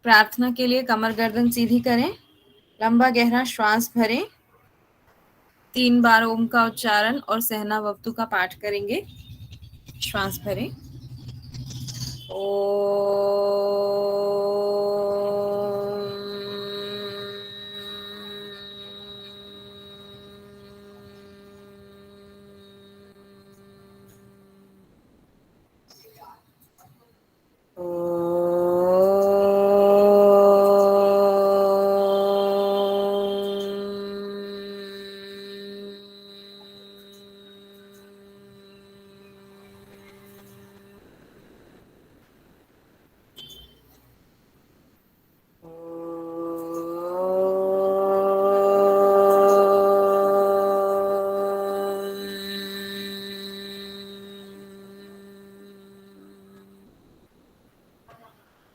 प्रार्थना के लिए कमर गर्दन सीधी करें, लंबा गहरा श्वास भरें, 3 बार ओम का उच्चारण और सहना वक्तु का पाठ करेंगे। श्वास भरें।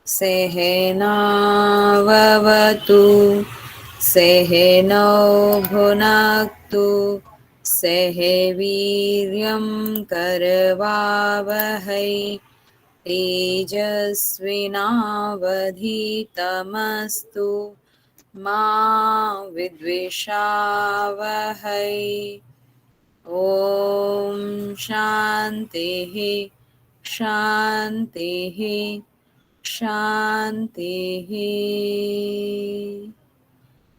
सहनाववतु सहनौ भुनक्तु सह वीर्यं करवावहै तेजस्विनावधीतमस्तु मा विद्विषावहै। ॐ शान्तिः शान्तिः शांति।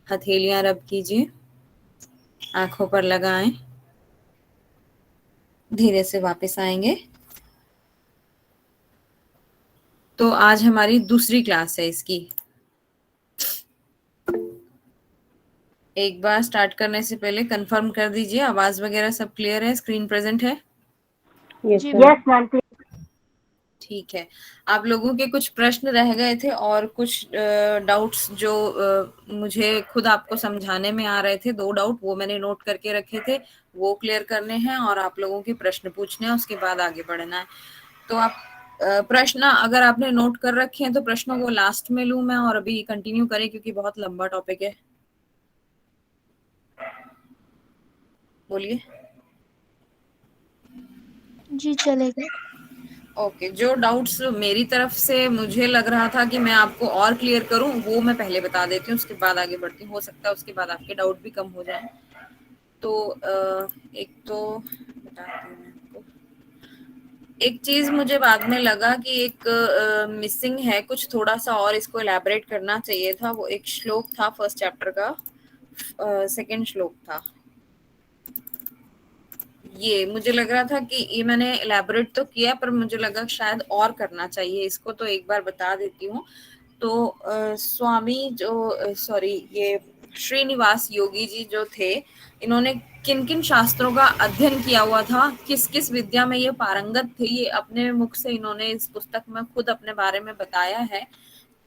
हथेलियां रब कीजिए, आंखों पर लगाएं, धीरे से वापस आएंगे। तो आज हमारी दूसरी क्लास है इसकी। एक बार स्टार्ट करने से पहले कंफर्म कर दीजिए आवाज वगैरह सब क्लियर है, स्क्रीन प्रेजेंट है? Yes ma'am. ठीक है। आप लोगों के कुछ प्रश्न रह गए थे और कुछ डाउट्स जो मुझे खुद आपको समझाने में आ रहे थे, 2 डाउट वो मैंने नोट करके रखे थे, वो क्लियर करने हैं और आप लोगों के प्रश्न पूछने हैं, उसके बाद आगे बढ़ना है। तो आप प्रश्न अगर आपने नोट कर रखे हैं तो प्रश्नों को लास्ट में लूं मैं और अभी कंटिन्यू करें क्योंकि बहुत लंबा टॉपिक है। बोलिए। जी चलेगा। ओके, जो डाउट्स मेरी तरफ से मुझे लग रहा था कि मैं आपको और क्लियर करूं वो मैं पहले बता देती हूँ, उसके बाद आगे बढ़ती हूँ। हो सकता है उसके बाद आपके डाउट भी कम हो जाए। तो एक तो बताती हूँ मैं आपको। एक चीज मुझे बाद में लगा कि एक मिसिंग है कुछ, थोड़ा सा और इसको एलैबोरेट करना चाहिए था। वो एक श्लोक था फर्स्ट चैप्टर का, सेकंड श्लोक था। ये मुझे लग रहा था कि ये मैंने एलैबोरेट तो किया पर मुझे लगा शायद और करना चाहिए इसको, तो एक बार बता देती हूँ। तो स्वामी जो सॉरी ये श्रीनिवास योगी जी जो थे, इन्होंने किन किन शास्त्रों का अध्ययन किया हुआ था, किस किस विद्या में ये पारंगत थे, ये अपने मुख से इन्होंने इस पुस्तक में खुद अपने बारे में बताया है।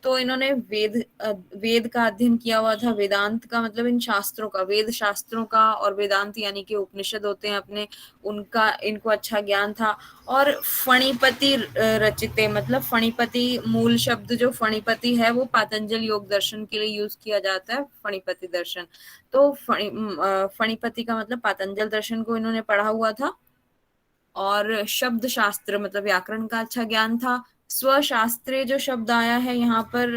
तो इन्होंने वेद का अध्ययन किया हुआ था, वेदांत का मतलब इन शास्त्रों का, वेद शास्त्रों का, और वेदांत यानी कि उपनिषद होते हैं अपने, उनका इनको अच्छा ज्ञान था। और फणिपति रचिते मतलब फणिपति मूल शब्द जो फणिपति है वो पातंजल योग दर्शन के लिए यूज किया जाता है, फणिपति दर्शन। तो फणिपति का मतलब पातंजल दर्शन को इन्होंने पढ़ा हुआ था। और शब्द शास्त्र मतलब व्याकरण का अच्छा ज्ञान था। स्वशास्त्रे जो शब्द आया है यहाँ पर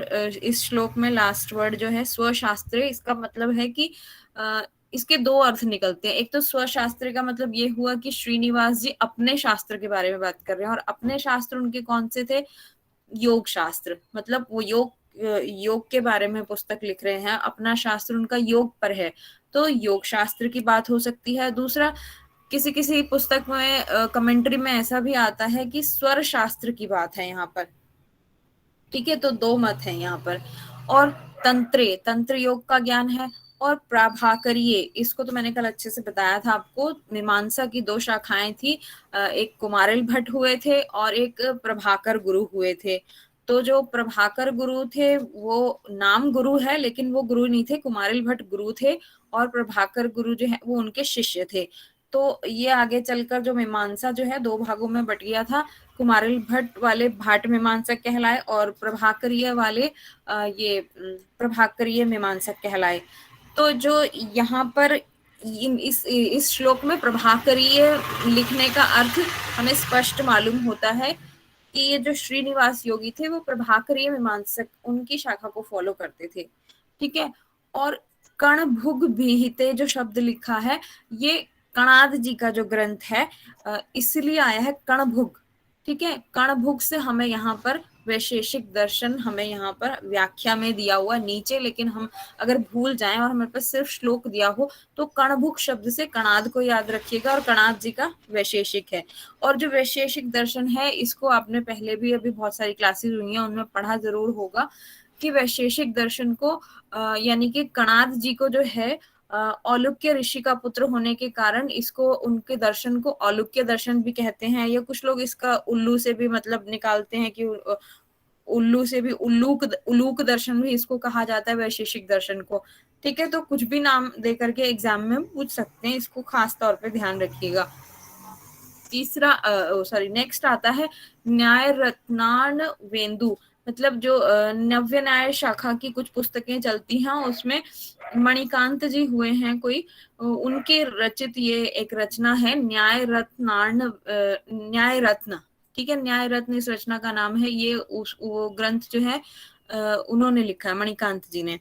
इस श्लोक में, लास्ट वर्ड जो है स्वशास्त्रे, इसका मतलब है कि इसके 2 अर्थ निकलते हैं। एक तो स्वशास्त्र का मतलब ये हुआ कि श्रीनिवास जी अपने शास्त्र के बारे में बात कर रहे हैं, और अपने शास्त्र उनके कौन से थे? योग शास्त्र, मतलब वो योग के बारे में पुस्तक लिख रहे हैं, अपना शास्त्र उनका योग पर है, तो योग शास्त्र की बात हो सकती है। दूसरा, किसी किसी पुस्तक में कमेंट्री में ऐसा भी आता है कि स्वर शास्त्र की बात है यहाँ पर। ठीक है, तो 2 मत है यहाँ पर। और तंत्र योग का ज्ञान है। और प्राभाकरीय, इसको तो मैंने कल अच्छे से बताया था आपको। मीमांसा की 2 शाखाएं थी, एक कुमारिल भट्ट हुए थे और एक प्रभाकर गुरु हुए थे। तो जो प्रभाकर गुरु थे वो नाम गुरु है लेकिन वो गुरु नहीं थे, कुमारिल भट्ट गुरु थे और प्रभाकर गुरु जो है वो उनके शिष्य थे। तो ये आगे चलकर जो मीमांसा जो है 2 भागों में बट गया था। कुमारिल भट्ट वाले भाट मीमांसक कहलाए और प्रभाकरीय वाले ये प्रभाकरीय मीमांसक कहलाए। तो जो यहाँ पर इस श्लोक में प्रभाकरीय लिखने का अर्थ हमें स्पष्ट मालूम होता है कि ये जो श्रीनिवास योगी थे वो प्रभाकरीय मीमांसक उनकी शाखा को फॉलो करते थे, ठीक है। और कणभुग विहिते जो शब्द लिखा है ये कणाद जी का जो ग्रंथ है, इसलिए आया है कणभुग, ठीक है। कणभुग से हमें यहाँ पर वैशेषिक दर्शन हमें यहाँ पर व्याख्या में दिया हुआ नीचे, लेकिन हम अगर भूल जाएं और हमारे पास सिर्फ श्लोक दिया हो तो कणभुग शब्द से कणाद को याद रखिएगा, और कणाद जी का वैशेषिक है। और जो वैशेषिक दर्शन है इसको आपने पहले भी अभी बहुत सारी क्लासेस हुई हैं उनमें पढ़ा जरूर होगा कि वैशेषिक दर्शन को यानी कि कणाद जी को जो है औलुक्य ऋषि का पुत्र होने के कारण इसको उनके दर्शन को औलुक्य दर्शन भी कहते हैं, या कुछ लोग इसका उल्लू से भी मतलब निकालते हैं कि उल्लू से भी उल्लूक दर्शन भी इसको कहा जाता है वैशेषिक दर्शन को, ठीक है। तो कुछ भी नाम दे करके एग्जाम में पूछ सकते हैं, इसको खास तौर पे ध्यान रखिएगा। तीसरा नेक्स्ट आता है न्याय रत्नान वेंदु, मतलब जो नव्य न्याय शाखा की कुछ पुस्तकें चलती हैं उसमें मणिकांत जी हुए हैं कोई, उनके रचित ये एक रचना है न्याय रत्न, ठीक है। न्याय रत्न इस रचना का नाम है, ये वो ग्रंथ जो है उन्होंने लिखा है मणिकांत जी ने।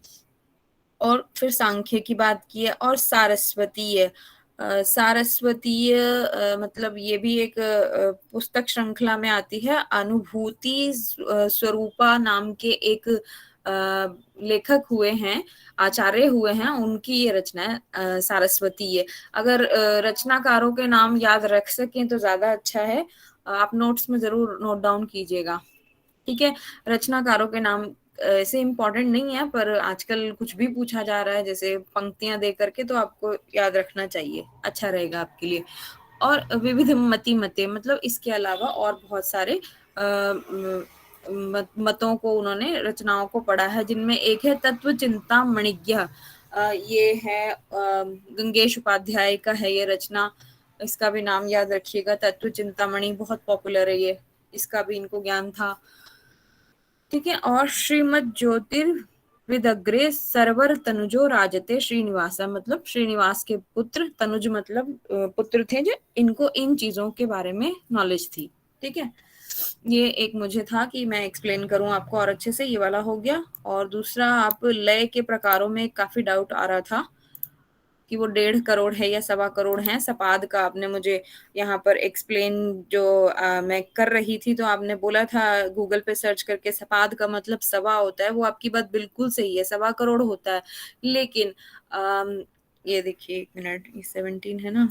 और फिर सांख्य की बात की है, और सारस्वतीय सारस्वतीय मतलब ये भी एक पुस्तक श्रृंखला में आती है। अनुभूति स्वरूपा नाम के एक लेखक हुए हैं, आचार्य हुए हैं, उनकी ये रचना है सारस्वतीय। अगर रचनाकारों के नाम याद रख सकें तो ज्यादा अच्छा है, आप नोट्स में जरूर नोट डाउन कीजिएगा, ठीक है। रचनाकारों के नाम ऐसे इम्पोर्टेंट नहीं है, पर आजकल कुछ भी पूछा जा रहा है जैसे पंक्तियां दे करके, तो आपको याद रखना चाहिए, अच्छा रहेगा आपके लिए। और विविध मति मते मतलब इसके अलावा और बहुत सारे मतों को उन्होंने रचनाओं को पढ़ा है, जिनमें एक है तत्व चिंता मणिज्ञ, ये है गंगेश उपाध्याय का है ये रचना, इसका भी नाम याद रखिएगा। तत्व चिंतामणि बहुत पॉपुलर है ये, इसका भी इनको ज्ञान था, ठीक है। और श्रीमद ज्योतिर्विदग्रे सरवर तनुजो राजते श्रीनिवासा, मतलब श्रीनिवास के पुत्र, तनुज मतलब पुत्र थे, जो इनको इन चीजों के बारे में नॉलेज थी, ठीक है। ये एक मुझे था कि मैं एक्सप्लेन करूं आपको और अच्छे से, ये वाला हो गया। और दूसरा, आप लय के प्रकारों में काफी डाउट आ रहा था कि वो 1.5 करोड़ है या 1.25 करोड़ है, सपाद का आपने मुझे यहाँ पर एक्सप्लेन जो मैं कर रही थी, तो आपने बोला था गूगल पे सर्च करके सपाद का मतलब सवा होता है, वो आपकी बात बिल्कुल सही है, 1.25 करोड़ होता है। लेकिन ये देखिए 1 मिनट, ये 17 है ना,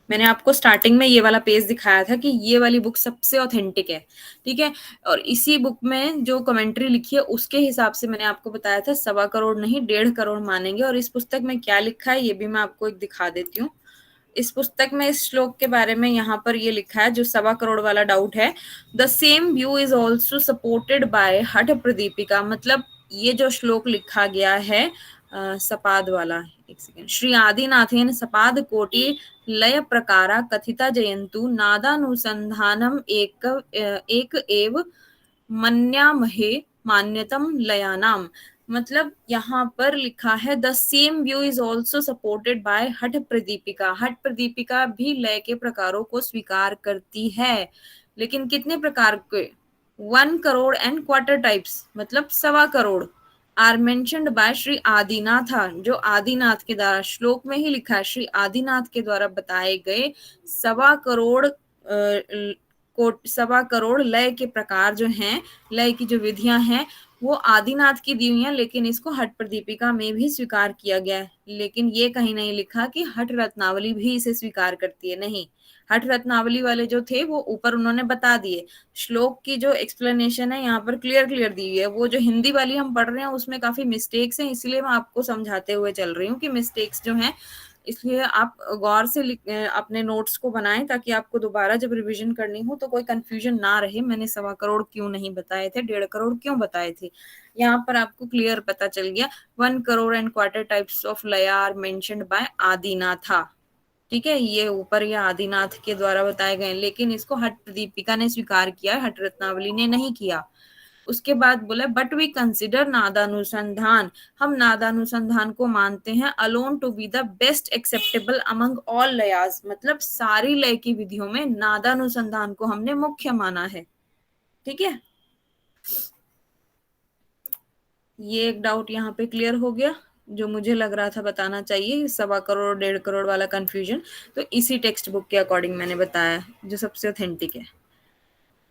मैंने आपको स्टार्टिंग में ये वाला पेज दिखाया था कि ये वाली बुक सबसे ऑथेंटिक है, ठीक है। और इसी बुक में जो कमेंट्री लिखी है उसके हिसाब से मैंने आपको बताया था 1.25 करोड़ नहीं 1.5 करोड़ मानेंगे। और इस पुस्तक में क्या लिखा है ये भी मैं आपको एक दिखा देती हूँ। इस पुस्तक में इस श्लोक के बारे में यहाँ पर ये लिखा है, जो 1.25 करोड़ वाला डाउट है, the same view is also supported by हठ प्रदीपिका, मतलब ये जो श्लोक लिखा गया है सपाद वाला, एक सेकेंड, श्री आदिनाथेन सपाद कोटि लय प्रकारा कथिता जयंतु नादानुसंधानम एक एव मन्यामहे मान्यतम लयानाम, मतलब यहाँ पर लिखा है the same view is also supported by हठ प्रदीपिका, हठ प्रदीपिका भी लय के प्रकारों को स्वीकार करती है, लेकिन कितने प्रकार के, 1 करोड़ एंड क्वार्टर टाइप्स, मतलब 1.25 crore are mentioned by Shri Adinath, जो आदिनाथ के द्वारा श्लोक में ही लिखा है, श्री आदिनाथ के द्वारा बताए गए 1.25 करोड़ 1.25 करोड़ लय के प्रकार जो हैं, लय की जो विधियां हैं वो आदिनाथ की दी हुई है, लेकिन इसको हठ प्रदीपिका में भी स्वीकार किया गया है। लेकिन ये कहीं नहीं लिखा कि हठ रत्नावली भी इसे स्वीकार करती है, नहीं, हठ रत्नावली वाले जो थे वो ऊपर उन्होंने बता दिए, श्लोक की जो एक्सप्लेनेशन है यहाँ पर क्लियर दी हुई है, वो जो हिंदी वाली हम पढ़ रहे हैं उसमें काफी मिस्टेक्स हैं, इसलिए मैं आपको समझाते हुए चल रही हूँ कि मिस्टेक्स जो हैं, इसलिए आप गौर से अपने नोट्स को बनाएं ताकि आपको दोबारा जब रिवीजन करनी हो तो कोई कंफ्यूजन ना रहे, मैंने 1.25 करोड़ क्यों नहीं बताए थे, 1.5 करोड़ क्यों बताए थे, यहाँ पर आपको क्लियर पता चल गया। 1 crore and quarter types of लया आर मेंशन्ड बाय आदिनाथा, ठीक है, ये ऊपर ये आदिनाथ के द्वारा बताए गए, लेकिन इसको हठ प्रदीपिका ने स्वीकार किया है, हठ रत्नावली ने नहीं किया। उसके बाद बोला बट वी कंसिडर नादानुसंधान, हम नादानुसंधान को मानते हैं alone to be the best acceptable among all लयास, मतलब सारी लय की विधियों में नादानुसंधान को हमने मुख्य माना है। ठीक है, ये एक डाउट यहाँ पे क्लियर हो गया जो मुझे लग रहा था बताना चाहिए, 1.25 करोड़ 1.5 करोड़ वाला कंफ्यूजन, तो इसी टेक्स्ट बुक के अकॉर्डिंग मैंने बताया जो सबसे ऑथेंटिक है।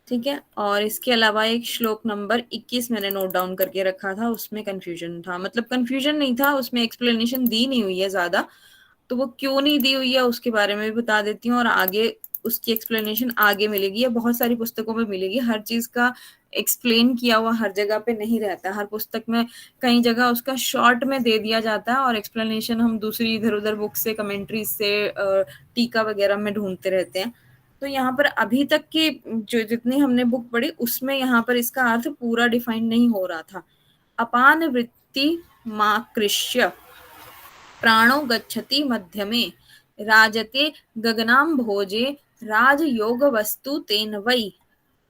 ठीक है, और इसके अलावा एक श्लोक नंबर 21 मैंने नोट डाउन करके रखा था, उसमें कंफ्यूजन था, मतलब कंफ्यूजन नहीं था, उसमें एक्सप्लेनेशन दी नहीं हुई है ज्यादा, तो वो क्यों नहीं दी हुई है उसके बारे में भी बता देती हूँ, और आगे उसकी एक्सप्लेनेशन आगे मिलेगी, या बहुत सारी पुस्तकों में मिलेगी। हर चीज का एक्सप्लेन किया हुआ हर जगह पे नहीं रहता, हर पुस्तक में कई जगह उसका शॉर्ट में दे दिया जाता है, और एक्सप्लेनेशन हम दूसरी इधर उधर बुक से, कमेंट्रीज से, टीका वगैरह में ढूंढते रहते हैं। तो यहाँ पर अभी तक की जो जितनी हमने बुक पढ़ी उसमें यहाँ पर इसका अर्थ पूरा डिफाइन नहीं हो रहा था। अपान वृत्ति माकृष्य प्राणो गच्छति मध्यमे राजते गगनाम भोजे राजयोग वस्तु तेन वै,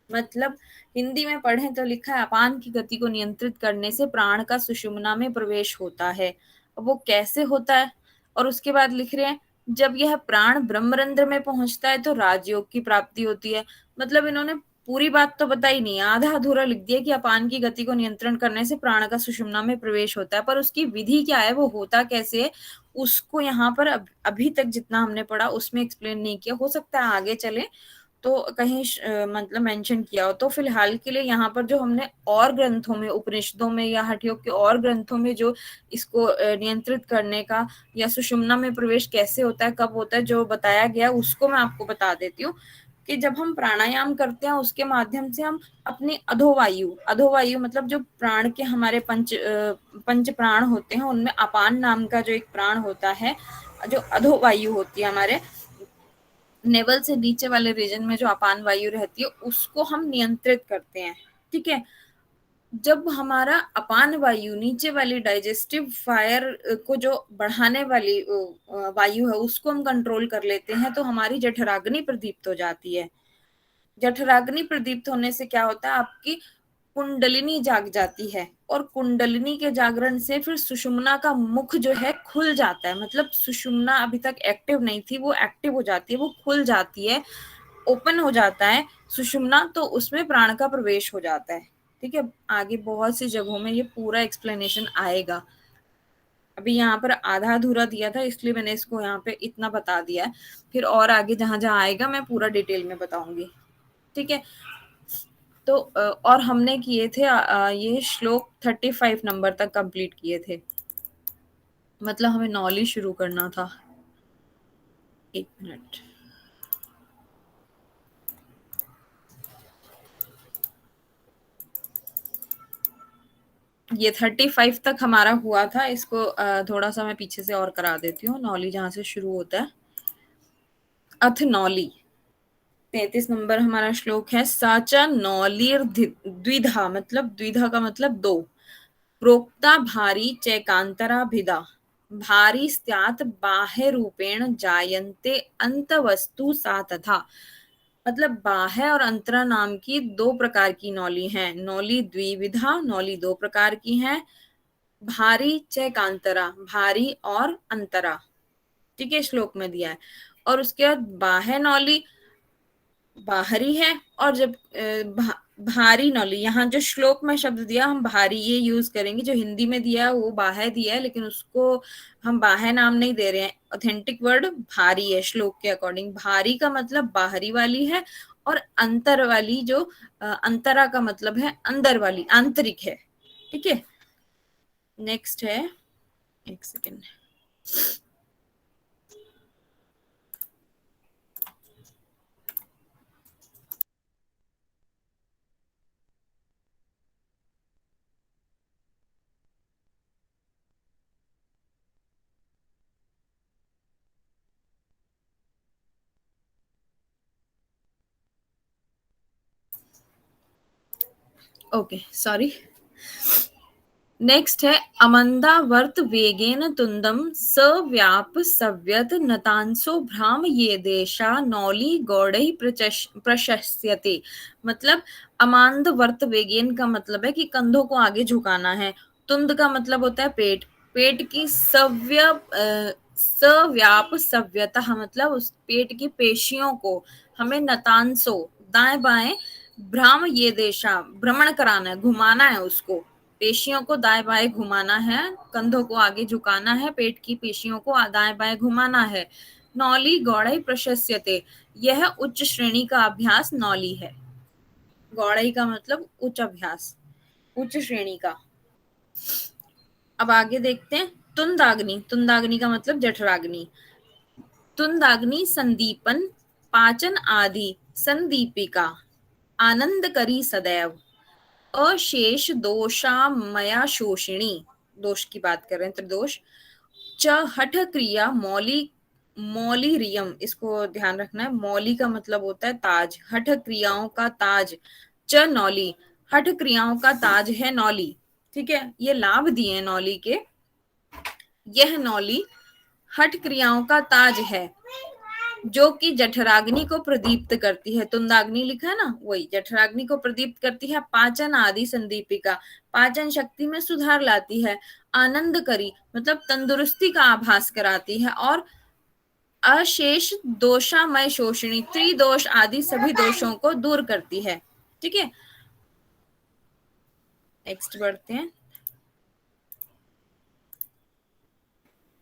मतलब हिंदी में पढ़ें तो लिखा है अपान की गति को नियंत्रित करने से प्राण का सुषुम्ना में प्रवेश होता है। अब वो कैसे होता है, और उसके बाद लिख रहे हैं जब यह प्राण ब्रह्मरंध्र में पहुंचता है तो राजयोग की प्राप्ति होती है। मतलब इन्होंने पूरी बात तो बताई नहीं, आधा अधूरा लिख दिया कि अपान की गति को नियंत्रण करने से प्राण का सुषुम्ना में प्रवेश होता है, पर उसकी विधि क्या है, वो होता कैसे है, उसको यहाँ पर अभी तक जितना हमने पढ़ा उसमें एक्सप्लेन नहीं किया। हो सकता है आगे चले तो कहीं मतलब मेंशन किया हो। तो फिलहाल के लिए यहाँ पर जो हमने और ग्रंथों में, उपनिषदों में या हठ योग के और ग्रंथों में जो इसको नियंत्रित करने का या सुषुम्ना में प्रवेश कैसे होता है, कब होता है, जो बताया गया उसको मैं आपको बता देती हूँ कि जब हम प्राणायाम करते हैं उसके माध्यम से हम अपनी अधोवायु, अधोवायु मतलब जो प्राण के हमारे पंच प्राण होते हैं उनमें अपान नाम का जो एक प्राण होता है, जो अधोवायु होती है हमारे नेवल से नीचे वाले रीजन में जो अपान वायु रहती है उसको हम नियंत्रित करते हैं। ठीक है, जब हमारा अपान वायु नीचे वाली डाइजेस्टिव फायर को जो बढ़ाने वाली वायु है उसको हम कंट्रोल कर लेते हैं तो हमारी जठराग्नि प्रदीप्त हो जाती है। जठराग्नि प्रदीप्त होने से क्या होता है, आपकी कुंडलिनी जाग जाती है, और कुंडलिनी के जागरण से फिर सुषुम्ना का मुख जो है खुल जाता है, मतलब सुषुम्ना अभी तक एक्टिव नहीं थी वो एक्टिव हो जाती है, वो खुल जाती है, ओपन हो जाता है सुषुम्ना, तो उसमें प्राण का प्रवेश हो जाता है। ठीक है, आगे बहुत सी जगहों में ये पूरा एक्सप्लेनेशन आएगा, अभी यहाँ पर आधा अधूरा दिया था इसलिए मैंने इसको यहाँ पे इतना बता दिया है, फिर और आगे जहां जहां आएगा मैं पूरा डिटेल में बताऊंगी। ठीक है, तो और हमने किए थे ये श्लोक 35 नंबर तक कंप्लीट किए थे, मतलब हमें नॉलेज शुरू करना था। एक मिनट, ये 35 तक हमारा हुआ था, इसको थोड़ा सा मैं पीछे से और करा देती हूँ। नॉली जहां से शुरू होता है, अथ नौली 33 नंबर हमारा श्लोक है। साचा नौलीर द्विधा, मतलब द्विधा का मतलब दो, प्रोक्ता भारी चैकांतरा भिदा, भारी स्यात् बाह्य रूपेण जायन्ते अंत वस्तु सा तथा, मतलब बाह्य और अंतरा नाम की दो प्रकार की नौली हैं, नौली द्विविधा, नौली दो प्रकार की हैं, भारी चैकांतरा, भारी और अंतरा। ठीक है, श्लोक में दिया है, और उसके बाद बाह्य नौली बाहरी है, और जब भारी नौली, यहाँ जो श्लोक में शब्द दिया हम भारी ये यूज करेंगे, जो हिंदी में दिया है वो बाह्य दिया है लेकिन उसको हम बाह्य नाम नहीं दे रहे हैं, ऑथेंटिक वर्ड भारी है श्लोक के अकॉर्डिंग। भारी का मतलब बाहरी वाली है, और अंतर वाली जो अंतरा का मतलब है अंदर वाली, आंतरिक है। ठीक है, नेक्स्ट है, एक सेकेंड, ओके सॉरी। नेक्स्ट है अमंदावर्त वेगेन तुंदम सव्याप सव्यत नतांसो भ्राम ये देशा नौली गौड़ई प्रशस्यते। मतलब अमांदवर्त वेगेन का मतलब है कि कंधों को आगे झुकाना है। तुंद का मतलब होता है पेट, पेट की सव्याप सव्यता मतलब उस पेट की पेशियों को हमें नतांसो दाएं बाएं भ्राम ये देशा भ्रमण कराना है, घुमाना है उसको, पेशियों को दाएं बाएं घुमाना है, कंधों को आगे झुकाना है, पेट की पेशियों को दाएं बाएं घुमाना है। नौली गौड़ई प्रशस्यते, यह उच्च श्रेणी का अभ्यास नौली है। गौड़ई का मतलब उच्च अभ्यास, उच्च श्रेणी का। अब आगे देखते हैं तुंदाग्नि। तुंदाग्नि का मतलब जठराग्नि। तुंदाग्नि संदीपन पाचन आदि संदीपिका आनंद करी सदैव अशेष दोषामया शोषिणी। दोष की बात कर रहे हैं, त्रिदोष। च हठ क्रिया मौली मौलिरियम, इसको ध्यान रखना है। मौली का मतलब होता है ताज, हठ क्रियाओं का ताज। च नौली, हठ क्रियाओं का ताज है नौली। ठीक है, ये लाभ दिए नौली के। यह नौली हठ क्रियाओं का ताज है जो कि जठराग्नि को प्रदीप्त करती है। तुंदाग्नि लिखा है ना, वही जठराग्नि को प्रदीप्त करती है। पाचन आदि संदीपिका, पाचन शक्ति में सुधार लाती है। आनंद करी मतलब तंदुरुस्ती का आभास कराती है। और अशेष दोषामय शोषणी, त्रिदोष आदि सभी दोषों को दूर करती है। ठीक है, नेक्स्ट बढ़ते हैं।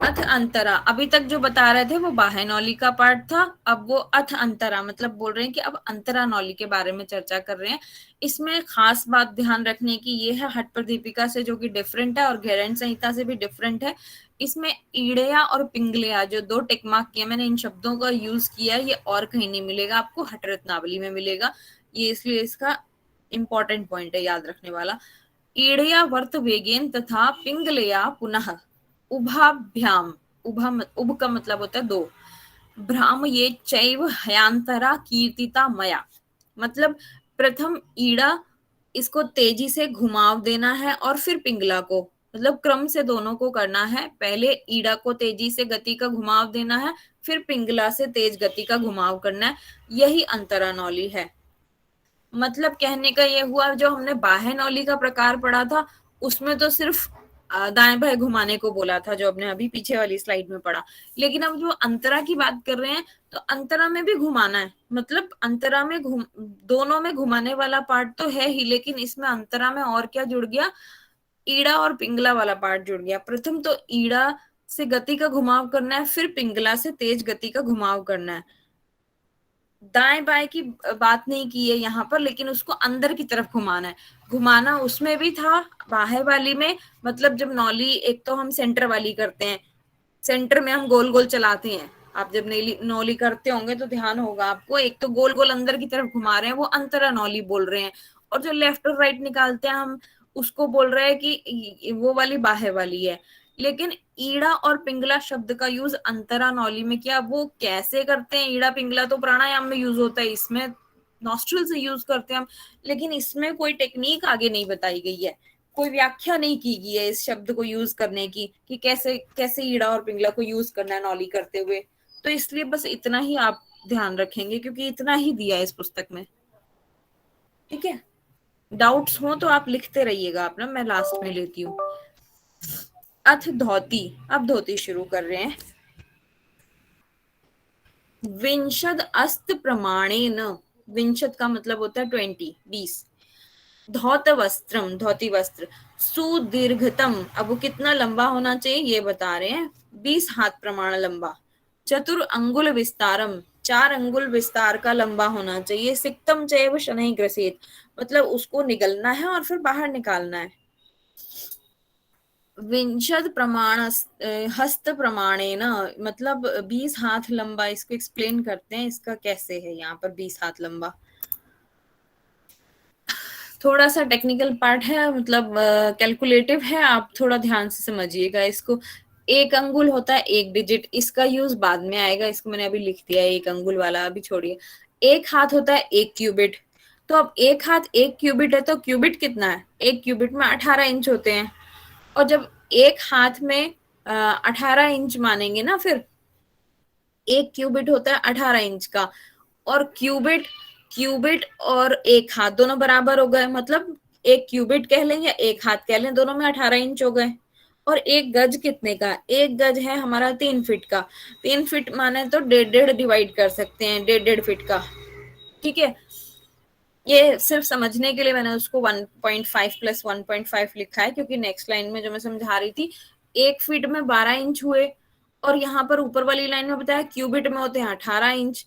अथ अंतरा, अभी तक जो बता रहे थे वो बाह्य नौली का पार्ट था, अब वो अथ अंतरा मतलब बोल रहे हैं कि अब अंतरा नौली के बारे में चर्चा कर रहे हैं। इसमें खास बात ध्यान रखने की ये है, हठ प्रदीपिका से जो कि डिफरेंट है और घेरंड संहिता से भी डिफरेंट है। इसमें ईड़या और पिंगलिया जो दो टिकमार्क किए, मैंने इन शब्दों का यूज किया, ये और कहीं नहीं मिलेगा आपको, हठ रत्नावली में मिलेगा ये, इसलिए इसका इंपॉर्टेंट पॉइंट है याद रखने वाला। ईड़या वर्त वेगेन तथा पिंगलया पुनः उभाभ्याम, उभ का मतलब होता है दो, भ्राम ये चैव हयांतरा कीर्तिता मया। मतलब प्रथम ईड़ा, इसको तेजी से घुमाव देना है और फिर पिंगला को, मतलब क्रम से दोनों को करना है। पहले ईड़ा को तेजी से गति का घुमाव देना है, फिर पिंगला से तेज गति का घुमाव करना है। यही अंतरा नौली है। मतलब कहने का ये हुआ, जो हमने बाह्य नौली का प्रकार पढ़ा था उसमें तो सिर्फ दाएं बाएं घुमाने को बोला था, जो आपने अभी पीछे वाली स्लाइड में पढ़ा। लेकिन अब जो अंतरा की बात कर रहे हैं तो अंतरा में भी घुमाना है। मतलब अंतरा में दोनों में घुमाने वाला पार्ट तो है ही, लेकिन इसमें अंतरा में और क्या जुड़ गया, ईड़ा और पिंगला वाला पार्ट जुड़ गया। प्रथम तो ईड़ा से गति का घुमाव करना है, फिर पिंगला से तेज गति का घुमाव करना है। दाएं बाएं की बात नहीं की है यहाँ पर, लेकिन उसको अंदर की तरफ घुमाना है। घुमाना उसमें भी था बाह्य वाली में, मतलब जब नौली एक तो हम सेंटर वाली करते हैं, सेंटर में हम गोल गोल चलाते हैं। आप जब नौली करते होंगे तो ध्यान होगा आपको, एक तो गोल गोल अंदर की तरफ घुमा रहे हैं, वो अंतरा नौली बोल रहे हैं। और जो लेफ्ट और राइट निकालते हैं हम, उसको बोल रहे हैं कि वो वाली बाह्य वाली है। लेकिन ईड़ा और पिंगला शब्द का यूज अंतरा नौली में किया। वो कैसे करते हैं, ईड़ा पिंगला तो प्राणायाम में यूज होता है, इसमें नॉस्ट्रल से यूज करते हैं हम। लेकिन इसमें कोई टेक्निक आगे नहीं बताई गई है, कोई व्याख्या नहीं की गई है इस शब्द को यूज करने की, कि कैसे कैसे ईड़ा और पिंगला को यूज करना है नौली करते हुए। तो इसलिए बस इतना ही आप ध्यान रखेंगे, क्योंकि इतना ही दिया है इस पुस्तक में। ठीक है, डाउट्स हो तो आप लिखते रहिएगा अपना, मैं लास्ट में लेती हूँ। अथ धोती, अब धोती शुरू कर रहे हैं। विंशद अस्त प्रमाणेन, विंशद का मतलब होता है 20, 20। धौत वस्त्रम, धोती वस्त्र। सुदीर्घतम, अब वो कितना लंबा होना चाहिए ये बता रहे हैं, 20 हाथ प्रमाण लंबा। चतुर अंगुल विस्तारम, 4 अंगुल विस्तार का लंबा होना चाहिए। सिक्तम चैव शनैः ग्रसेत, मतलब उसको निगलना है और फिर बाहर निकालना है। विंशद प्रमाण हस्त प्रमाणे न, मतलब 20 हाथ लंबा। इसको एक्सप्लेन करते हैं, इसका कैसे है यहाँ पर 20 हाथ लंबा। थोड़ा सा टेक्निकल पार्ट है, मतलब कैलकुलेटिव है, आप थोड़ा ध्यान से समझिएगा इसको। एक अंगुल होता है एक डिजिट, इसका यूज बाद में आएगा, इसको मैंने अभी लिख दिया है एक अंगुल वाला, अभी छोड़िए। एक हाथ होता है एक क्यूबिट, तो अब एक हाथ एक क्यूबिट है तो क्यूबिट कितना है, एक क्यूबिट में 18 इंच होते हैं। और जब एक हाथ में 18 इंच मानेंगे ना, फिर एक क्यूबिट होता है 18 इंच का, और क्यूबिट क्यूबिट और एक हाथ दोनों बराबर हो गए, मतलब एक क्यूबिट कह लें या एक हाथ कह लें, दोनों में 18 इंच हो गए। और एक गज कितने का? एक गज है हमारा 3 फीट का। 3 फीट माने तो 1.5 डिवाइड कर सकते हैं, 1.5 फीट का। ठीक है, ये सिर्फ समझने के लिए मैंने उसको 1.5 प्लस 1.5 लिखा है, क्योंकि नेक्स्ट लाइन में जो मैं समझा रही थी, 1 फीट में 12 इंच हुए, और यहाँ पर ऊपर वाली लाइन में बताया क्यूबिट में होते हैं 18 इंच।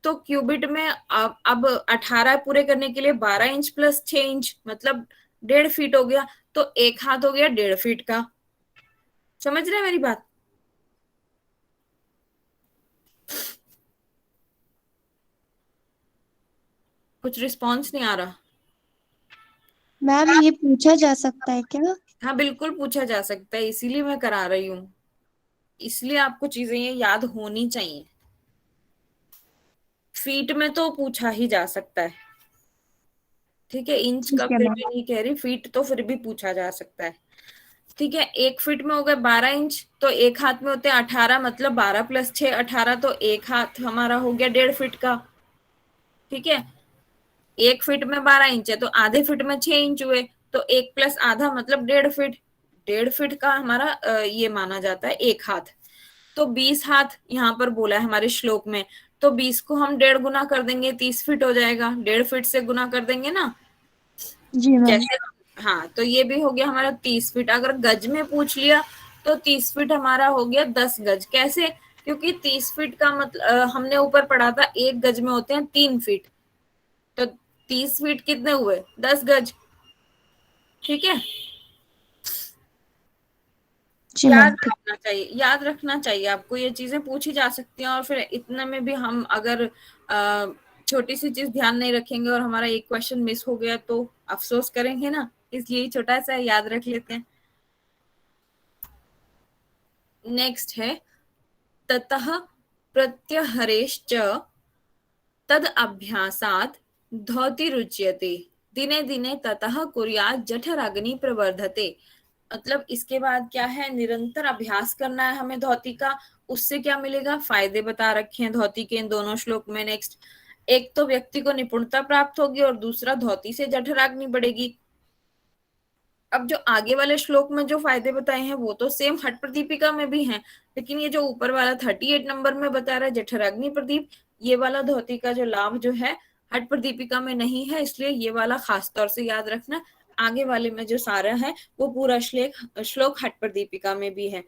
तो क्यूबिट में अब 18 पूरे करने के लिए 12 इंच प्लस 6 इंच, मतलब 1.5 फीट हो गया। तो एक हाथ हो गया 1.5 फीट का। समझ रहे हैं मेरी बात? कुछ रिस्पॉन्स नहीं आ रहा। मैम ये पूछा जा सकता है क्या? हाँ बिल्कुल पूछा जा सकता है, इसीलिए मैं करा रही हूँ, इसलिए आपको चीजें ये याद होनी चाहिए। फीट में तो पूछा ही जा सकता है, ठीक है, इंच का ठीक है फिर मैम। भी नहीं कह रही, फीट तो फिर भी पूछा जा सकता है। ठीक है, 1 फीट में हो गए 12 इंच, तो एक हाथ में होते हैं 18, मतलब 12 प्लस 6 18, तो एक हाथ हमारा हो गया 1.5 फीट का। ठीक है, 1 फीट में 12 इंच है, तो आधे फीट में 6 इंच हुए, तो एक प्लस आधा मतलब 1.5 फीट। 1.5 फीट का हमारा ये माना जाता है एक हाथ। तो 20 हाथ यहाँ पर बोला है हमारे श्लोक में, तो 20 को हम 1.5 गुना कर देंगे, 30 फीट हो जाएगा। 1.5 फीट से गुना कर देंगे ना, जी मैम। जैसे। हाँ, तो ये भी हो गया हमारा 30 फीट। अगर गज में पूछ लिया तो 30 फीट हमारा हो गया 10 गज। कैसे? क्योंकि 30 फीट का मतलब हमने ऊपर पढ़ा था, एक गज में होते हैं 3 फीट, तो 30 फीट कितने हुए? 10 गज। ठीक है, जी याद मैम ठीक। रखना चाहिए, याद रखना चाहिए आपको, ये चीजें पूछी जा सकती हैं। और फिर इतने में भी हम अगर छोटी सी चीज ध्यान नहीं रखेंगे और हमारा एक क्वेश्चन मिस हो गया तो अफसोस करेंगे ना, इसलिए छोटा सा याद रख लेते हैं। नेक्स्ट है, ततः प्रत्यहरेश्च तद अभ्यासात धौति रुच्यते, दिने दिने ततः कुर्यात् जठराग्नि प्रवर्धते। मतलब इसके बाद क्या है, निरंतर अभ्यास करना है हमें धौती का। उससे क्या मिलेगा? फायदे बता रखे हैं धौती के इन दोनों श्लोक में। नेक्स्ट, एक तो व्यक्ति को निपुणता प्राप्त होगी, और दूसरा धौती से जठराग्नि बढ़ेगी। अब जो आगे वाले श्लोक में जो फायदे बताए हैं वो तो सेम हठ प्रदीपिका में भी हैं, लेकिन ये जो ऊपर वाला 38 नंबर में बता रहा है जठराग्नि प्रदीप, ये वाला धोती का जो लाभ जो है हठ प्रदीपिका में नहीं है, इसलिए ये वाला खास तौर से याद रखना। आगे वाले में जो सारा है वो पूरा श्लोक श्लोक हठ प्रदीपिका में भी है।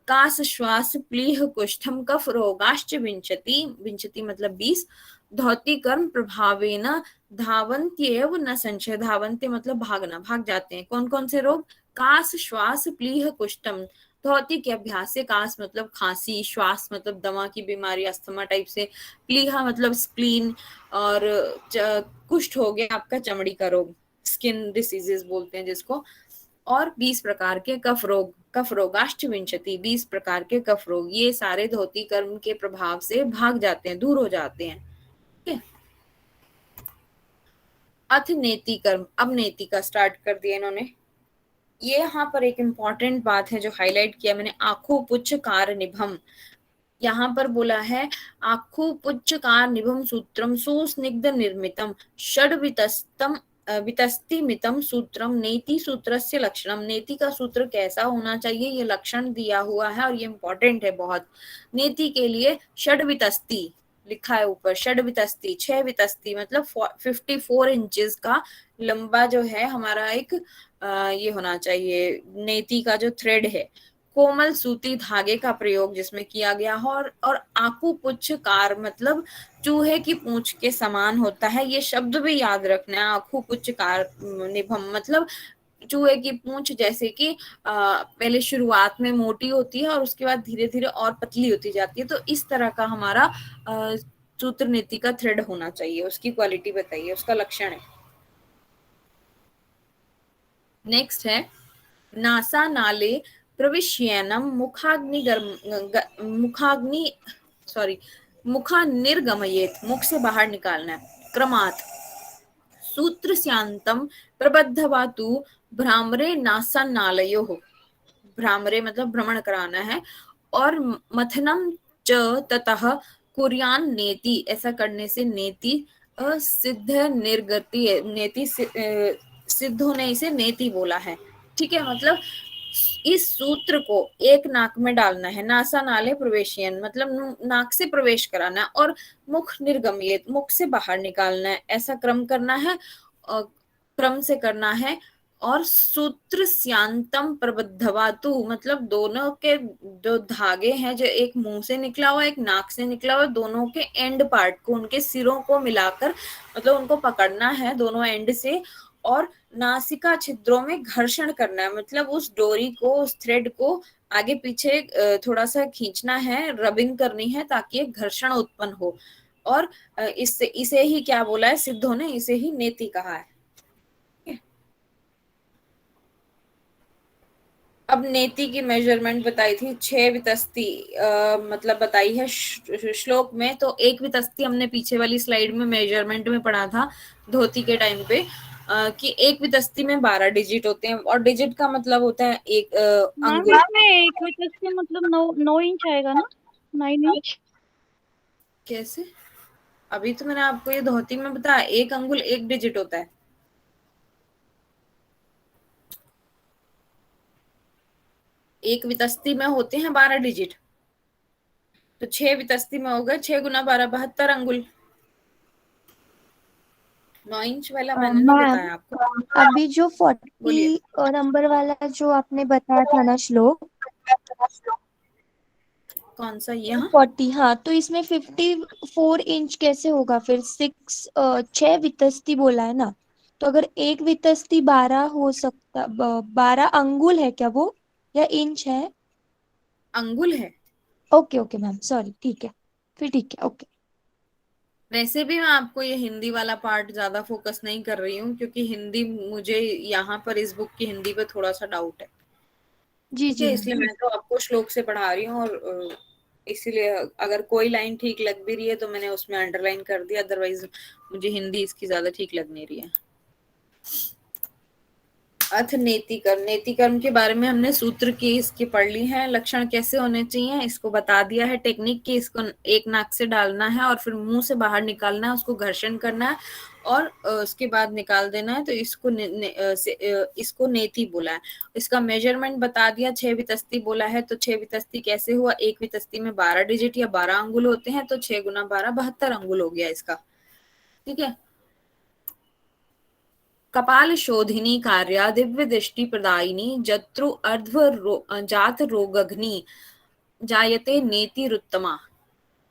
कास श्वास प्लीह कुष्ठम कफ रोगाश्च विंशति, विंशति मतलब 20, धौती कर्म प्रभावेन धावन्त्येव न संशय, धावन्त्य मतलब भागना, भाग जाते हैं। कौन कौन से रोग? कास श्वास प्लीह कुष्ठम, धौती के अभ्यास से, कास मतलब खांसी, श्वास मतलब दमा की बीमारी, अस्थमा टाइप से, प्लीहा मतलब स्प्लीन, और कुष्ठ हो गया आपका चमड़ी का रोग, स्किन डिसीजेस बोलते हैं जिसको। और 20 प्रकार के कफ रोग, कफ रोगाश्च विंशति, 20 प्रकार के कफ रोग, ये सारे धोती कर्म के प्रभाव से भाग जाते हैं, दूर हो जाते हैं। ठीक है, अथ नेति कर्म, अब नेति का स्टार्ट कर दिया इन्होंने। ये यहाँ पर एक इंपॉर्टेंट बात है जो हाईलाइट किया मैंने, आखु पुच्छ कार निभम। यहाँ पर बोला है आखु पुच्छ कार निभम सूत्रम सुस्निग्ध निर्मितम षड वितस्तम वितस्तिमितम सूत्रम नेति सूत्रस्य लक्षणम। नेति का सूत्र कैसा होना चाहिए ये लक्षण दिया हुआ है, और ये इंपॉर्टेंट है बहुत। नेति के लिए षड वितस्ति लिखा है ऊपर, षड वितस्ति 6 वितस्ति मतलब 54 इंचेस का लंबा जो है हमारा एक ये होना चाहिए नेति का जो थ्रेड है, कोमल सूती धागे का प्रयोग जिसमें किया गया हो। और आकू पुच्छ कार मतलब चूहे की पूंछ के समान होता है, ये शब्द भी याद रखना है। आखू पुच्छ कार निभम मतलब चूहे की पूंछ, जैसे कि पहले शुरुआत में मोटी होती है और उसके बाद धीरे धीरे और पतली होती जाती है, तो इस तरह का हमारा सूत्र नीति का थ्रेड होना चाहिए। उसकी क्वालिटी बताइए, उसका लक्षण है। नेक्स्ट है, नासा नाले प्रविश्यनम मुखाग्नि सॉरी मुखा निर्गमयेत, मुख से बाहर निकालना है। क्रमात् सूत्र स्यांतम प्रबद्धवा तु भ्रामरे नासा नालयो हो। भ्रामरे मतलब भ्रमण कराना है, और मथनम च ततः कुर्यान नेति, ऐसा करने से नेति सिद्ध निर्गति है, नेति सिद्ध होने इसे नेति बोला है। ठीक है, मतलब इस सूत्र को एक नाक में डालना है, नासा नाले प्रवेशियन मतलब नाक से प्रवेश कराना है, और मुख निर्गमित मुख से बाहर निकालना है, ऐसा क्रम करना है, क्रम से करना है। और सूत्र स्यांतम प्रबद्धवातु मतलब दोनों के जो धागे हैं, जो एक मुंह से निकला हुआ एक नाक से निकला हुआ, दोनों के एंड पार्ट को, उनके सिरों को मिलाकर मतलब उनको पकड़ना है दोनों एंड से, और नासिका छिद्रों में घर्षण करना है, मतलब उस डोरी को, उस थ्रेड को आगे पीछे थोड़ा सा खींचना है, रबिंग करनी है, ताकि एक घर्षण उत्पन्न हो। और इससे इसे ही क्या बोला है सिद्धों ने, इसे ही नेति कहा है। अब नेति की मेजरमेंट बताई थी 6 वितस्ती, मतलब बताई है श्लोक में। तो 1 वितस्ती हमने पीछे वाली स्लाइड में मेजरमेंट में पढ़ा था धोती के टाइम पे, कि 1 वितस्ती में 12 डिजिट होते हैं, और डिजिट का मतलब होता है एक मैम अंगुल। इसमें एक वितस्ती मतलब 9 इंच आएगा ना, 9 इंच। कैसे? अभी तो मैंने आपको ये धोती में बताया 1 अंगुल 1 डिजिट होता है। एक वितस्ती में होते हैं 12 डिजिट, तो 6 वितस्ती में हो गए 6 गुना 12 72 अंगुल। 9 इंच वाला मैंने नहीं मैम बताया आपको। अभी जो बोलिए। 40 नंबर वाला जो आपने बताया था ना श्लोक, कौन सा? ये? हाँ, 40, हाँ, तो इसमें 54 इंच कैसे होगा फिर? 6 वितस्ती बोला है ना, तो अगर एक वितस्ती 12 हो सकता, 12 अंगुल है क्या वो, या इंच है? अंगुल है। ओके ओके मैम, सॉरी, ठीक है, फिर ठीक है, ओके। वैसे भी मैं आपको ये हिंदी वाला पार्ट ज्यादा फोकस नहीं कर रही हूँ, क्योंकि हिंदी मुझे यहाँ पर इस बुक की हिंदी पे थोड़ा सा डाउट है। जी ठीक जी है, मैम। इसलिए मैं तो आपको श्लोक से पढ़ा रही हूँ, और इसीलिए अगर कोई लाइन ठीक लग भी रही है तो मैंने उसमें अंडरलाइन कर दिया, अदरवाइज मुझे हिंदी इसकी ज्यादा ठीक लग नहीं रही है। अथ नेतिकर्म, नेतिकर्म के बारे में हमने सूत्र की इसकी पढ़ ली है, लक्षण कैसे होने चाहिए इसको बता दिया है, टेक्निक की इसको एक नाक से डालना है और फिर मुंह से बाहर निकालना है, उसको घर्षण करना है और उसके बाद निकाल देना है, तो इसको इसको नेति बोला है। इसका मेजरमेंट बता दिया, 6 वितस्ती बोला है, तो 6 वितस्ती कैसे हुआ, 1 वितस्ती में 12 डिजिट या 12 अंगुल होते हैं, तो 6 गुना 12 72 अंगुल हो गया इसका। ठीक है। कपाल शोधिनी कार्या दिव्य दृष्टि प्रदायिनी जत्रु अर्ध्व जात रोगघ्नि जायते नेतिरुत्तमा।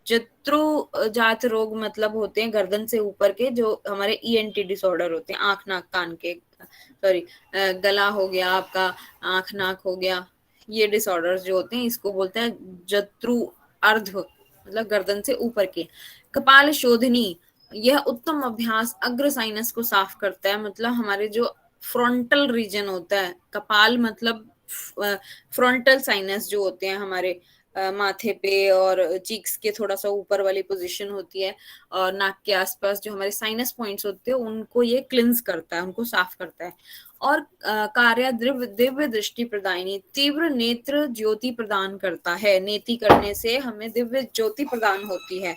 जत्रु जात रोग मतलब होते हैं गर्दन से ऊपर के, जो हमारे ईएनटी डिसऑर्डर होते हैं, आंख नाक कान के, सॉरी, गला हो गया आपका, आंख नाक हो गया, ये डिसऑर्डर्स जो होते हैं इसको बोलते हैं जत्रु अर्ध, मतलब गर्दन से ऊपर के। कपाल शोधनी, यह उत्तम अभ्यास अग्र साइनस को साफ करता है, मतलब हमारे जो फ्रंटल रीजन होता है, कपाल मतलब फ्रंटल साइनस जो होते हैं हमारे माथे पे और चीक्स के थोड़ा सा ऊपर वाली पोजीशन होती है, और नाक के आसपास जो हमारे साइनस पॉइंट्स होते हैं उनको ये क्लिंस करता है, उनको साफ करता है। और कार्य दिव्य दिव्य दृष्टि प्रदायिनी, तीव्र नेत्र ज्योति प्रदान करता है, नेति करने से हमें दिव्य ज्योति प्रदान होती है।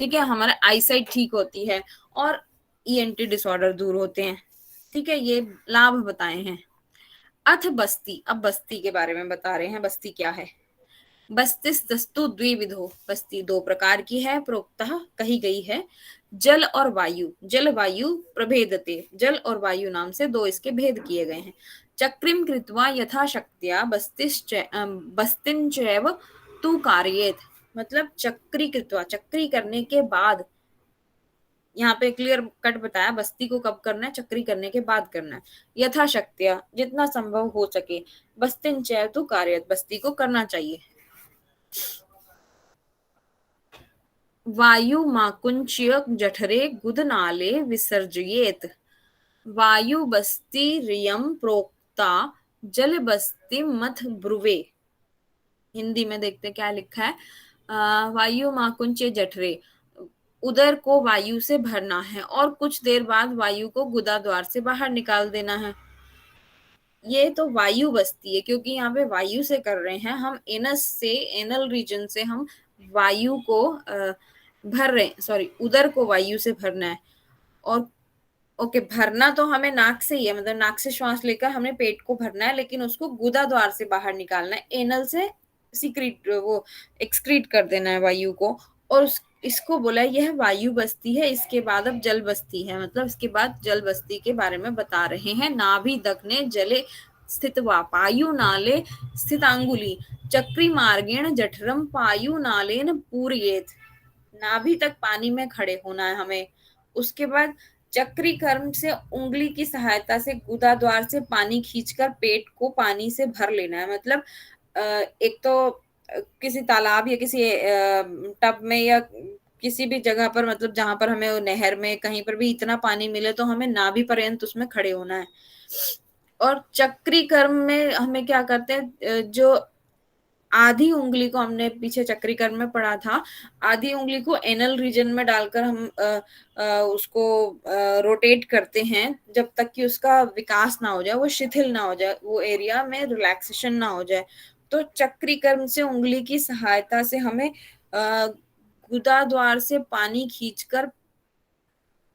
ठीक है, हमारा आईसाइट ठीक होती है और ईएनटी डिसऑर्डर दूर होते हैं। ठीक है, ये लाभ बताए हैं। अथ बस्ती, अब बस्ती के बारे में बता रहे हैं, बस्ती क्या है। बस्तिस्तस्तु द्विविधो, बस्ती 2 प्रकार की है, प्रोक्तः कही गई है। जल और वायु, जल वायु प्रभेदते, जल और वायु नाम से 2 इसके भेद किए गए हैं। चक्रिम कृत्वा यथाशक्त्या बस्तिंचैव तु कारयेत, मतलब चक्री कृत्वा, चक्री करने के बाद, यहाँ पे क्लियर कट बताया बस्ती को कब करना है, चक्री करने के बाद करना है। यथाशक्त्या, जितना संभव हो सके, बस्तिंचैव तु कारयेत, बस्ती को करना चाहिए। वायु माकुंच्य जठरे गुदनाले विसर्जयेत, वायु बस्ती रियम प्रोक्ता जल बस्ती मथ ब्रुवे। हिंदी में देखते क्या लिखा है। वायु माकुंच्य जठरे, उदर को वायु से भरना है और कुछ देर बाद वायु को गुदा द्वार से बाहर निकाल देना है। ये तो वायु बसती है, क्योंकि यहाँ पे वायु से कर रहे हैं हम, एनस से, एनल रीजन से हम वायु को भर रहे हैं, सॉरी उदर को वायु से भरना है। और ओके, भरना तो हमें नाक से ही है, मतलब नाक से श्वास लेकर हमें पेट को भरना है, लेकिन उसको गुदा द्वार से बाहर निकालना है, एनल से सीक्रेट वो एक्सक्रीट कर देना है वायु को। और इसको बोला है यह वायु बस्ती है। इसके बाद अब जल बस्ती है, मतलब इसके बाद जल बस्ती के बारे में बता रहे हैं। नाभि दग्ने जले स्थित वा पायु नाले स्थित अंगुली चक्री मार्गेण जठरम पायु नालेन पूर्येत। नाभि तक पानी में खड़े होना है हमें। उसके बाद चक्री कर्म से उंगली की सहायता से गुदा द्वार से पानी खींचकर पेट को पानी से भर लेना है। मतलब एक तो किसी तालाब या किसी टब में या किसी भी जगह पर, मतलब जहां पर हमें नहर में कहीं पर भी इतना पानी मिले तो हमें नाभि पर्यंत उसमें खड़े होना है। और चक्री कर्म में हमें क्या करते हैं, जो आधी उंगली को, हमने पीछे चक्री कर्म में पढ़ा था, आधी उंगली को एनल रीजन में डालकर हम उसको रोटेट करते हैं जब तक कि उसका विकास ना हो जाए, वो शिथिल ना हो जाए, वो एरिया में रिलैक्सेशन ना हो जाए। तो चक्री कर्म से उंगली की सहायता से हमें गुदा द्वार से पानी खींचकर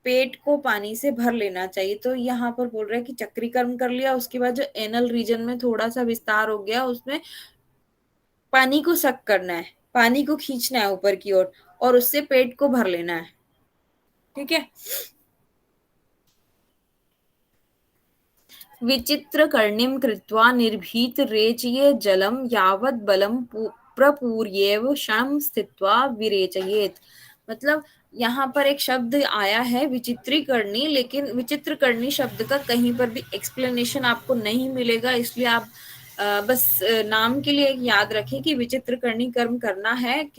पेट को पानी से भर लेना चाहिए। तो यहाँ पर बोल रहे हैं कि चक्री कर्म कर लिया, उसके बाद जो एनल रीजन में थोड़ा सा विस्तार हो गया, उसमें पानी को सक करना है, पानी को खींचना है ऊपर की ओर, और उससे पेट को भर लेना है। ठीक है। विचित्र कर्णिम कृत्वा निर्भीत रेचये जलम यावत बलम प्रपूर्येव क्षणम स्थित्वा विरेचयेत। मतलब यहाँ पर एक शब्द आया है विचित्री करनी, लेकिन विचित्र करनी शब्द का कहीं पर भी एक्सप्लेनेशन आपको नहीं मिलेगा, इसलिए आप बस नाम के लिए याद रखें कि विचित्र करनी कर्म करना है।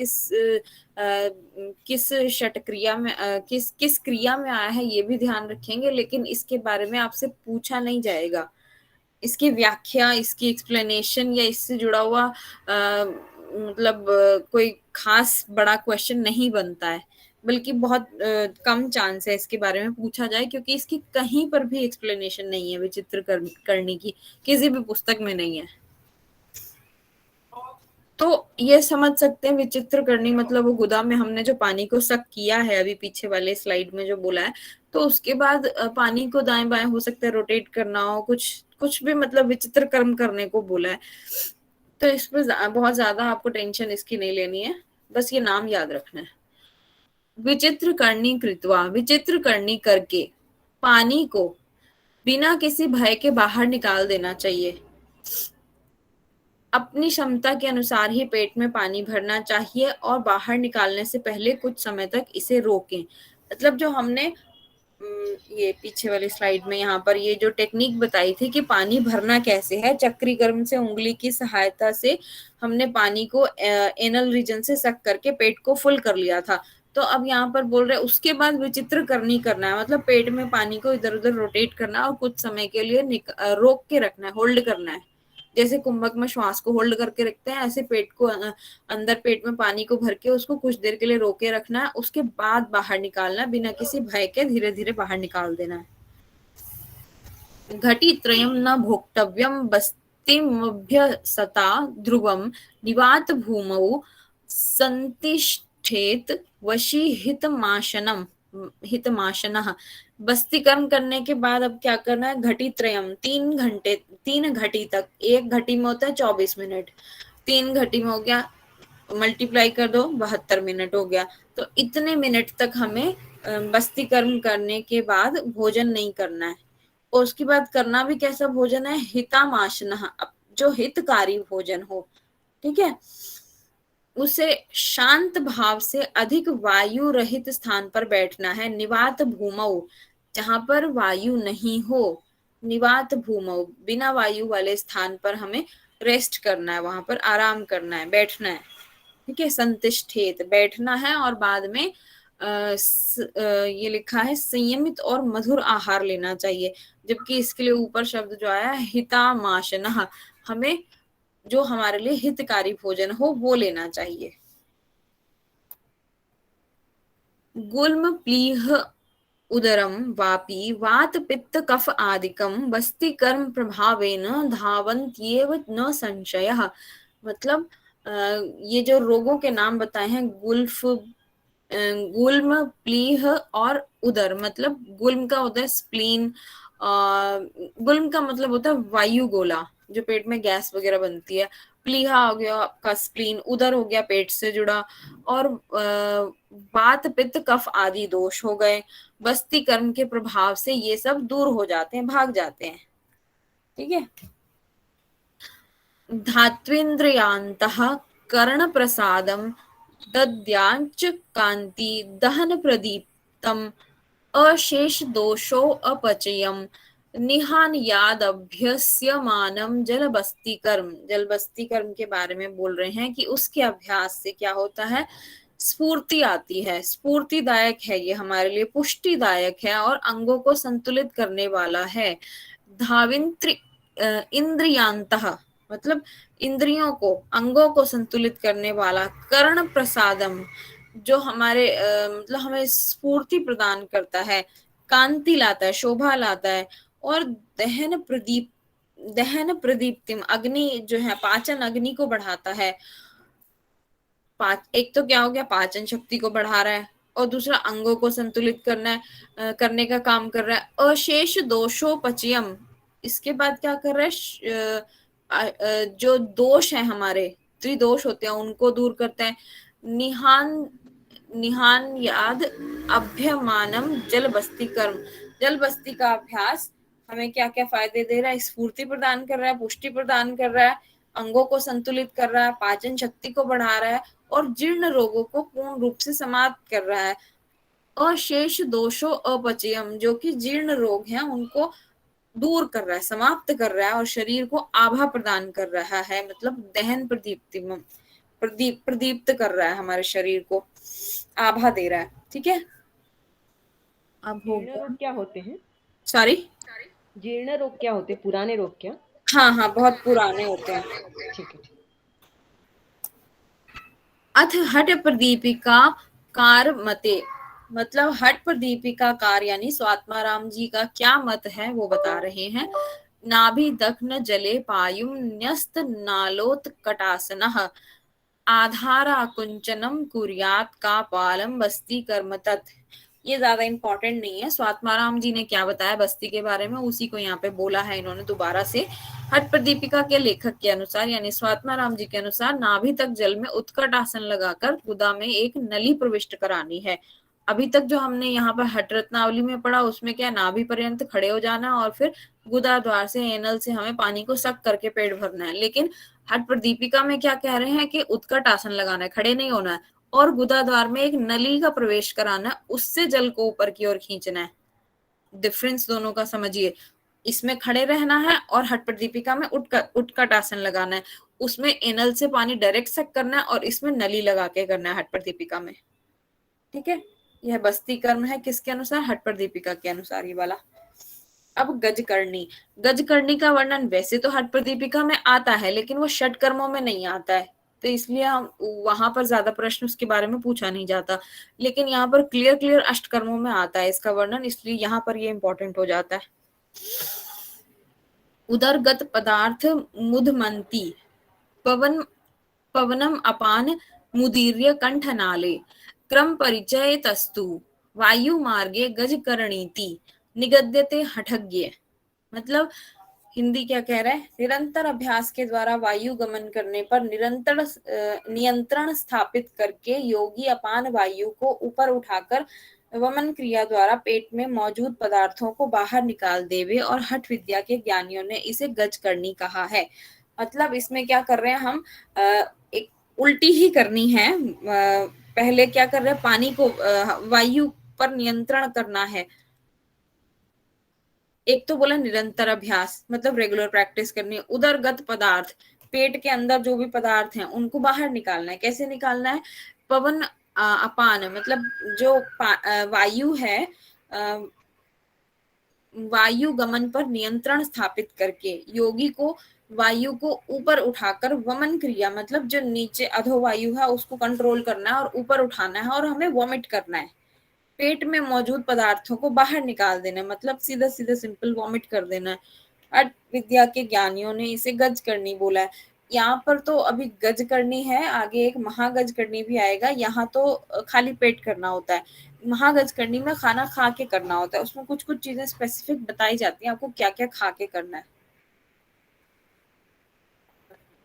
किस षट क्रिया में, किस किस क्रिया में आया है ये भी ध्यान रखेंगे, लेकिन इसके बारे में आपसे पूछा नहीं जाएगा। इसकी व्याख्या, इसकी एक्सप्लेनेशन या इससे जुड़ा हुआ मतलब कोई खास बड़ा क्वेश्चन नहीं बनता है, बल्कि बहुत कम चांस है इसके बारे में पूछा जाए, क्योंकि इसकी कहीं पर भी एक्सप्लेनेशन नहीं है विचित्र करने की, किसी भी पुस्तक में नहीं है। तो ये समझ सकते हैं विचित्र करनी मतलब वो गुदा में हमने जो पानी को सक किया है, अभी पीछे वाले स्लाइड में जो बोला है, तो उसके बाद पानी को दाएं बाएं हो सकता है रोटेट करना हो, कुछ कुछ भी, मतलब विचित्र कर्म करने को बोला है। तो इस पर बहुत ज्यादा आपको टेंशन इसकी नहीं लेनी है, बस ये नाम याद रखना है। विचित्र करनी कृत्वा, विचित्र करनी करके पानी को बिना किसी भय के बाहर निकाल देना चाहिए। अपनी क्षमता के अनुसार ही पेट में पानी भरना चाहिए और बाहर निकालने से पहले कुछ समय तक इसे रोकें। मतलब जो हमने ये पीछे वाली स्लाइड में यहाँ पर ये जो टेक्निक बताई थी कि पानी भरना कैसे है, चक्री कर्म से उंगली की सहायता से हमने पानी को एनल रीजन से सक करके पेट को फुल कर लिया था। तो अब यहाँ पर बोल रहे उसके बाद विचित्र करनी करना है, मतलब पेट में पानी को इधर उधर रोटेट करना और कुछ समय के लिए रोक के रखना है, होल्ड करना है। जैसे कुंभक में श्वास को होल्ड करके रखते हैं, ऐसे पेट को अंदर पेट में पानी को भर के उसको कुछ देर के लिए रोके रखना है, उसके बाद बाहर निकालना, बिना किसी भय के धीरे धीरे बाहर निकाल देना है। घटी त्रयम न भोक्तव्यम बस्तिमभ्यसता ध्रुवम निवात भूमौ संतिष्ठेत वशी हितमाशनम हितमाशनः। बस्ती कर्म करने के बाद अब क्या करना है, घटी त्रयम 3 घटी तक, एक घटी में होता है 24 मिनट, 3 घटी में हो गया, मल्टीप्लाई कर दो 72 मिनट हो गया। तो इतने मिनट तक हमें बस्ती कर्म करने के बाद भोजन नहीं करना है। और उसके बाद करना भी कैसा भोजन है, हितामाशनः, जो हितकारी भोजन हो। ठीक है। उसे शांत भाव से अधिक वायु रहित स्थान पर बैठना है। निवात भूमौ, जहां पर वायु नहीं हो, निवात भूमौ, बिना वायु वाले स्थान पर हमें रेस्ट करना है, वहां पर आराम करना है, बैठना है। ठीक है। संतिष्ठेत, बैठना है, और बाद में ये लिखा है संयमित और मधुर आहार लेना चाहिए, जबकि इसके लिए ऊपर शब्द जो आया हितामाशनः, हमें जो हमारे लिए हितकारी भोजन हो वो लेना चाहिए। गुल्म प्लीह उदरम वापि वात पित्त कफ आदिकम बस्ति कर्म प्रभावेन धावन्त्येव न संशयः। मतलब ये जो रोगों के नाम बताए हैं, गुल्म, प्लीह और उदर, मतलब गुल्म का होता है स्प्लीन, गुल्म का मतलब होता है वायु गोला जो पेट में गैस वगैरह बनती है, प्लीहा हो गया आपका स्प्लीन, उदर हो गया पेट से जुड़ा, और वात पित्त कफ आदि दोष हो गए। बस्ती कर्म के प्रभाव से ये सब दूर हो जाते हैं, भाग जाते हैं। ठीक है। धात्वेन्द्रियान्तः कर्ण प्रसादम दद्यांच कांति दहन प्रदीप्तम अशेष दोषो अपचयम निहान याद अभ्यस्यमानम जलबस्ती कर्म। जलबस्ती कर्म के बारे में बोल रहे हैं कि उसके अभ्यास से क्या होता है, स्फूर्ति आती है, स्फूर्तिदायक है, ये हमारे लिए पुष्टिदायक है और अंगों को संतुलित करने वाला है। धाविंत्री इंद्रियांतः मतलब इंद्रियों को, अंगों को संतुलित करने वाला। कर्ण प्रसादम जो हमारे मतलब हमें स्फूर्ति प्रदान करता है, कांति लाता है, शोभा लाता है। और दहन प्रदीप्तिम अग्नि जो है, पाचन अग्नि को बढ़ाता है। एक तो क्या हो गया, पाचन शक्ति को बढ़ा रहा है, और दूसरा अंगों को संतुलित करने का काम कर रहा है। अशेष दोषोपचयम, इसके बाद क्या कर रहा है, जो दोष है हमारे, त्रिदोष होते हैं, उनको दूर करते हैं। निहान निहान याद अभ्यमानम जल बस्ती कर्म। जल बस्ती का अभ्यास हमें क्या क्या फायदे दे रहा है, स्फूर्ति प्रदान कर रहा है, पुष्टि प्रदान कर रहा है, अंगों को संतुलित कर रहा है, पाचन शक्ति को बढ़ा रहा है, और जीर्ण रोगों को पूर्ण रूप से समाप्त कर रहा है। अशेष दोषो अपचयम, जो कि जीर्ण रोग हैं उनको दूर कर रहा है, समाप्त कर रहा है, और शरीर को आभा प्रदान कर रहा है, मतलब दहन प्रदीप्त कर रहा है, हमारे शरीर को आभा दे रहा है। ठीक है। अब हो जीर्ण गया, रोग क्या होते हैं? सॉरी, जीर्ण रोग क्या होते हैं? पुराने रोग क्या? हाँ हाँ, बहुत पुराने होते हैं। ठीक है। अथ हट प्रदीपिका कार मते, मतलब हट प्रदीपिका कार यानी स्वात्माराम जी का क्या मत है वो बता रहे हैं। नाभि दग्न जले पायुम न्यस्त नालोत्कटासनः आधारा कुंचनम कुर्यात का पालम बस्ती कर्म तत्। ये ज्यादा इंपॉर्टेंट नहीं है, स्वात्माराम जी ने क्या बताया बस्ती के बारे में उसी को यहाँ पे बोला है इन्होंने दोबारा से। हट प्रदीपिका के लेखक के अनुसार यानी स्वात्माराम जी के अनुसार नाभि तक जल में उत्कट आसन लगाकर गुदा में एक नली प्रविष्ट करानी है। अभी तक जो हमने यहाँ पर हट रत्नावली में पढ़ा उसमें क्या, नाभि पर्यंत खड़े हो जाना और फिर गुदा द्वार से, एनल से हमें पानी को सक करके पेट भरना है। लेकिन हट प्रदीपिका में क्या कह रहे हैं कि उत्कट आसन लगाना है, खड़े नहीं होना है, और गुदा द्वार में एक नली का प्रवेश कराना है, उससे जल को ऊपर की ओर खींचना है। डिफरेंस दोनों का समझिए, इसमें खड़े रहना है और हट प्रदीपिका में उत्कट आसन लगाना है, उसमें एनल से पानी डायरेक्ट सक करना है और इसमें नली लगा के करना है हट प्रदीपिका में। ठीक है, यह बस्ती कर्म है किसके अनुसार, हट प्रदीपिका के अनुसार ये वाला। अब गजकर्णी, गजकर्णी का वर्णन वैसे तो हट प्रदीपिका में आता है लेकिन वो षट कर्मों में नहीं आता है, तो इसलिए हम वहां पर ज्यादा प्रश्न उसके बारे में पूछा नहीं जाता। लेकिन यहाँ पर क्लियर अष्ट कर्मों में आता है इसका वर्णन, इसलिए यहाँ पर ये इंपॉर्टेंट हो जाता है। उदरगत पदार्थ मुदमंती पवनम अपान मुदीर्य कंठनाले क्रम परिचय तस्तु वायु मार्गे गजकर्णीति निगद्यते हठज्ञ। मतलब हिंदी क्या कह रहा है, निरंतर अभ्यास के द्वारा वायु गमन करने पर निरंतर नियंत्रण स्थापित करके योगी अपान वायु को ऊपर उठाकर वमन क्रिया द्वारा पेट में मौजूद पदार्थों को बाहर निकाल देवे, और हठ विद्या के ज्ञानियों ने इसे गजकर्णी कहा है। मतलब इसमें क्या कर रहे हैं हम, एक उल्टी ही करनी है। पहले क्या कर रहे हैं, पानी को वायु पर नियंत्रण करना है। एक तो बोला निरंतर अभ्यास मतलब रेगुलर प्रैक्टिस करनी है। उदरगत पदार्थ, पेट के अंदर जो भी पदार्थ हैं उनको बाहर निकालना है। कैसे निकालना है, पवन अपान मतलब जो वायु है, वायु गमन पर नियंत्रण स्थापित करके योगी को वायु को ऊपर उठाकर वमन क्रिया मतलब जो नीचे अधोवायु है उसको कंट्रोल करना है और ऊपर उठाना है और हमें वॉमिट करना है। पेट में मौजूद पदार्थों को बाहर निकाल देना, मतलब सीधा सीधा सिंपल वॉमिट कर देना है। अर्थ विद्या के ज्ञानियों ने इसे गज करनी बोला है। यहाँ पर तो अभी गज करनी है, आगे एक महागज करनी भी आएगा। यहाँ तो खाली पेट करना होता है, महागज करनी में खाना खा के करना होता है। उसमें कुछ कुछ चीजें स्पेसिफिक बताई जाती हैं आपको क्या क्या खा के करना है,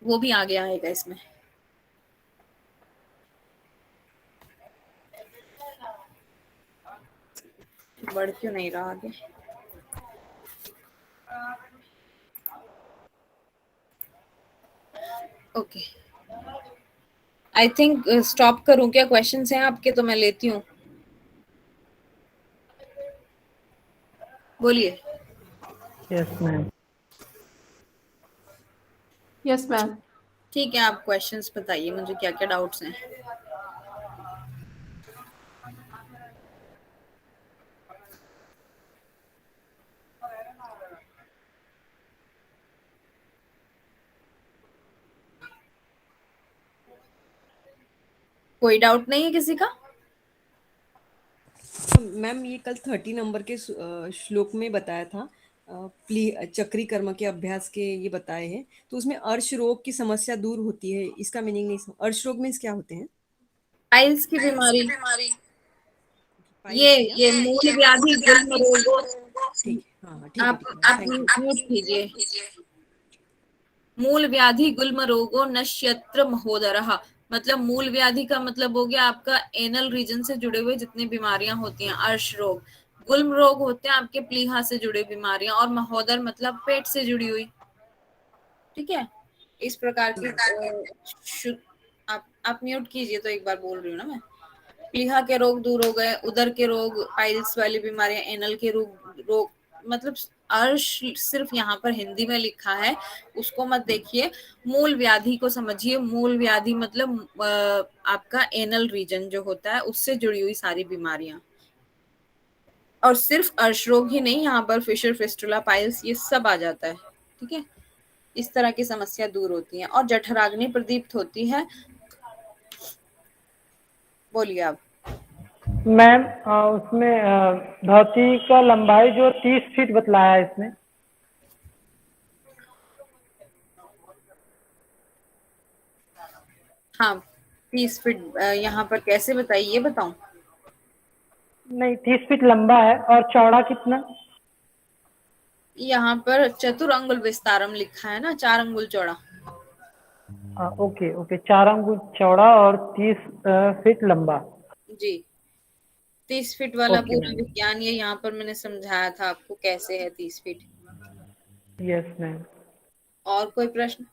वो भी आगे आएगा इसमें। बढ़ क्यों नहीं रहा आगे? ओके, आई थिंक स्टॉप करूं क्या? क्वेश्चंस हैं आपके तो मैं लेती हूँ, बोलिए। Yes ma'am. Yes ma'am. ठीक है, आप क्वेश्चंस बताइए मुझे, क्या क्या डाउट्स हैं। कोई डाउट नहीं है किसी का? मैम ये कल 30 नंबर के श्लोक में बताया था, चक्री कर्म के अभ्यास के ये बताए हैं, तो उसमें अर्श रोग की समस्या दूर होती है, इसका मीनिंग नहीं अर्श रोग मीन्स क्या होते हैं? पाइल्स की बीमारी, ये मूल व्याधि गुल्म रोगों। ठीक है, हाँ ठीक है, आप थैंक यू। म्यूट कीजिए। मूल व्याधि गुल्म रोगो नश्यत्र महोदरः, मतलब मूल व्याधि का मतलब हो गया आपका एनल रीजन से जुड़े हुए जितनी बीमारियां होती हैं, अर्श रोग। गुल्म रोग होते हैं आपके प्लीहा से जुड़े बीमारियां, और महोदर मतलब पेट से जुड़ी हुई। ठीक है, इस प्रकार की आप म्यूट कीजिए, तो एक बार बोल रही हूँ ना मैं। प्लीहा के रोग दूर हो गए, उदर के रोग, पाइल्स वाली बीमारियां, एनल के रोग मतलब अर्श सिर्फ यहाँ पर हिंदी में लिखा है, उसको मत देखिए। मूल व्याधि को समझिए। मूल व्याधि मतलब आपका एनल रीजन जो होता है उससे जुड़ी हुई सारी बीमारियां, और सिर्फ अर्श रोग ही नहीं, यहाँ पर फिशर, फिस्टुला, पाइल्स ये सब आ जाता है। ठीक है, इस तरह की समस्या दूर होती है, और जठराग्नि प्रदीप्त होती है। बोलिए आप। मैम उसमें धोती का लंबाई जो 30 फीट बतलाया है इसमें। हाँ, 30 फीट यहाँ पर कैसे बताइए, ये बताऊं? नहीं, 30 फीट लंबा है, और चौड़ा कितना? यहाँ पर चतुर अंगुल विस्तारम लिखा है ना, 4 अंगुल चौड़ा। ओके ओके, 4 अंगुल चौड़ा और 30 फीट लंबा। जी, 30 फीट वाला ओके पूरा मैम। विज्ञान ये यहाँ पर मैंने समझाया था आपको कैसे है 30 फीट। Yes ma'am. और कोई प्रश्न?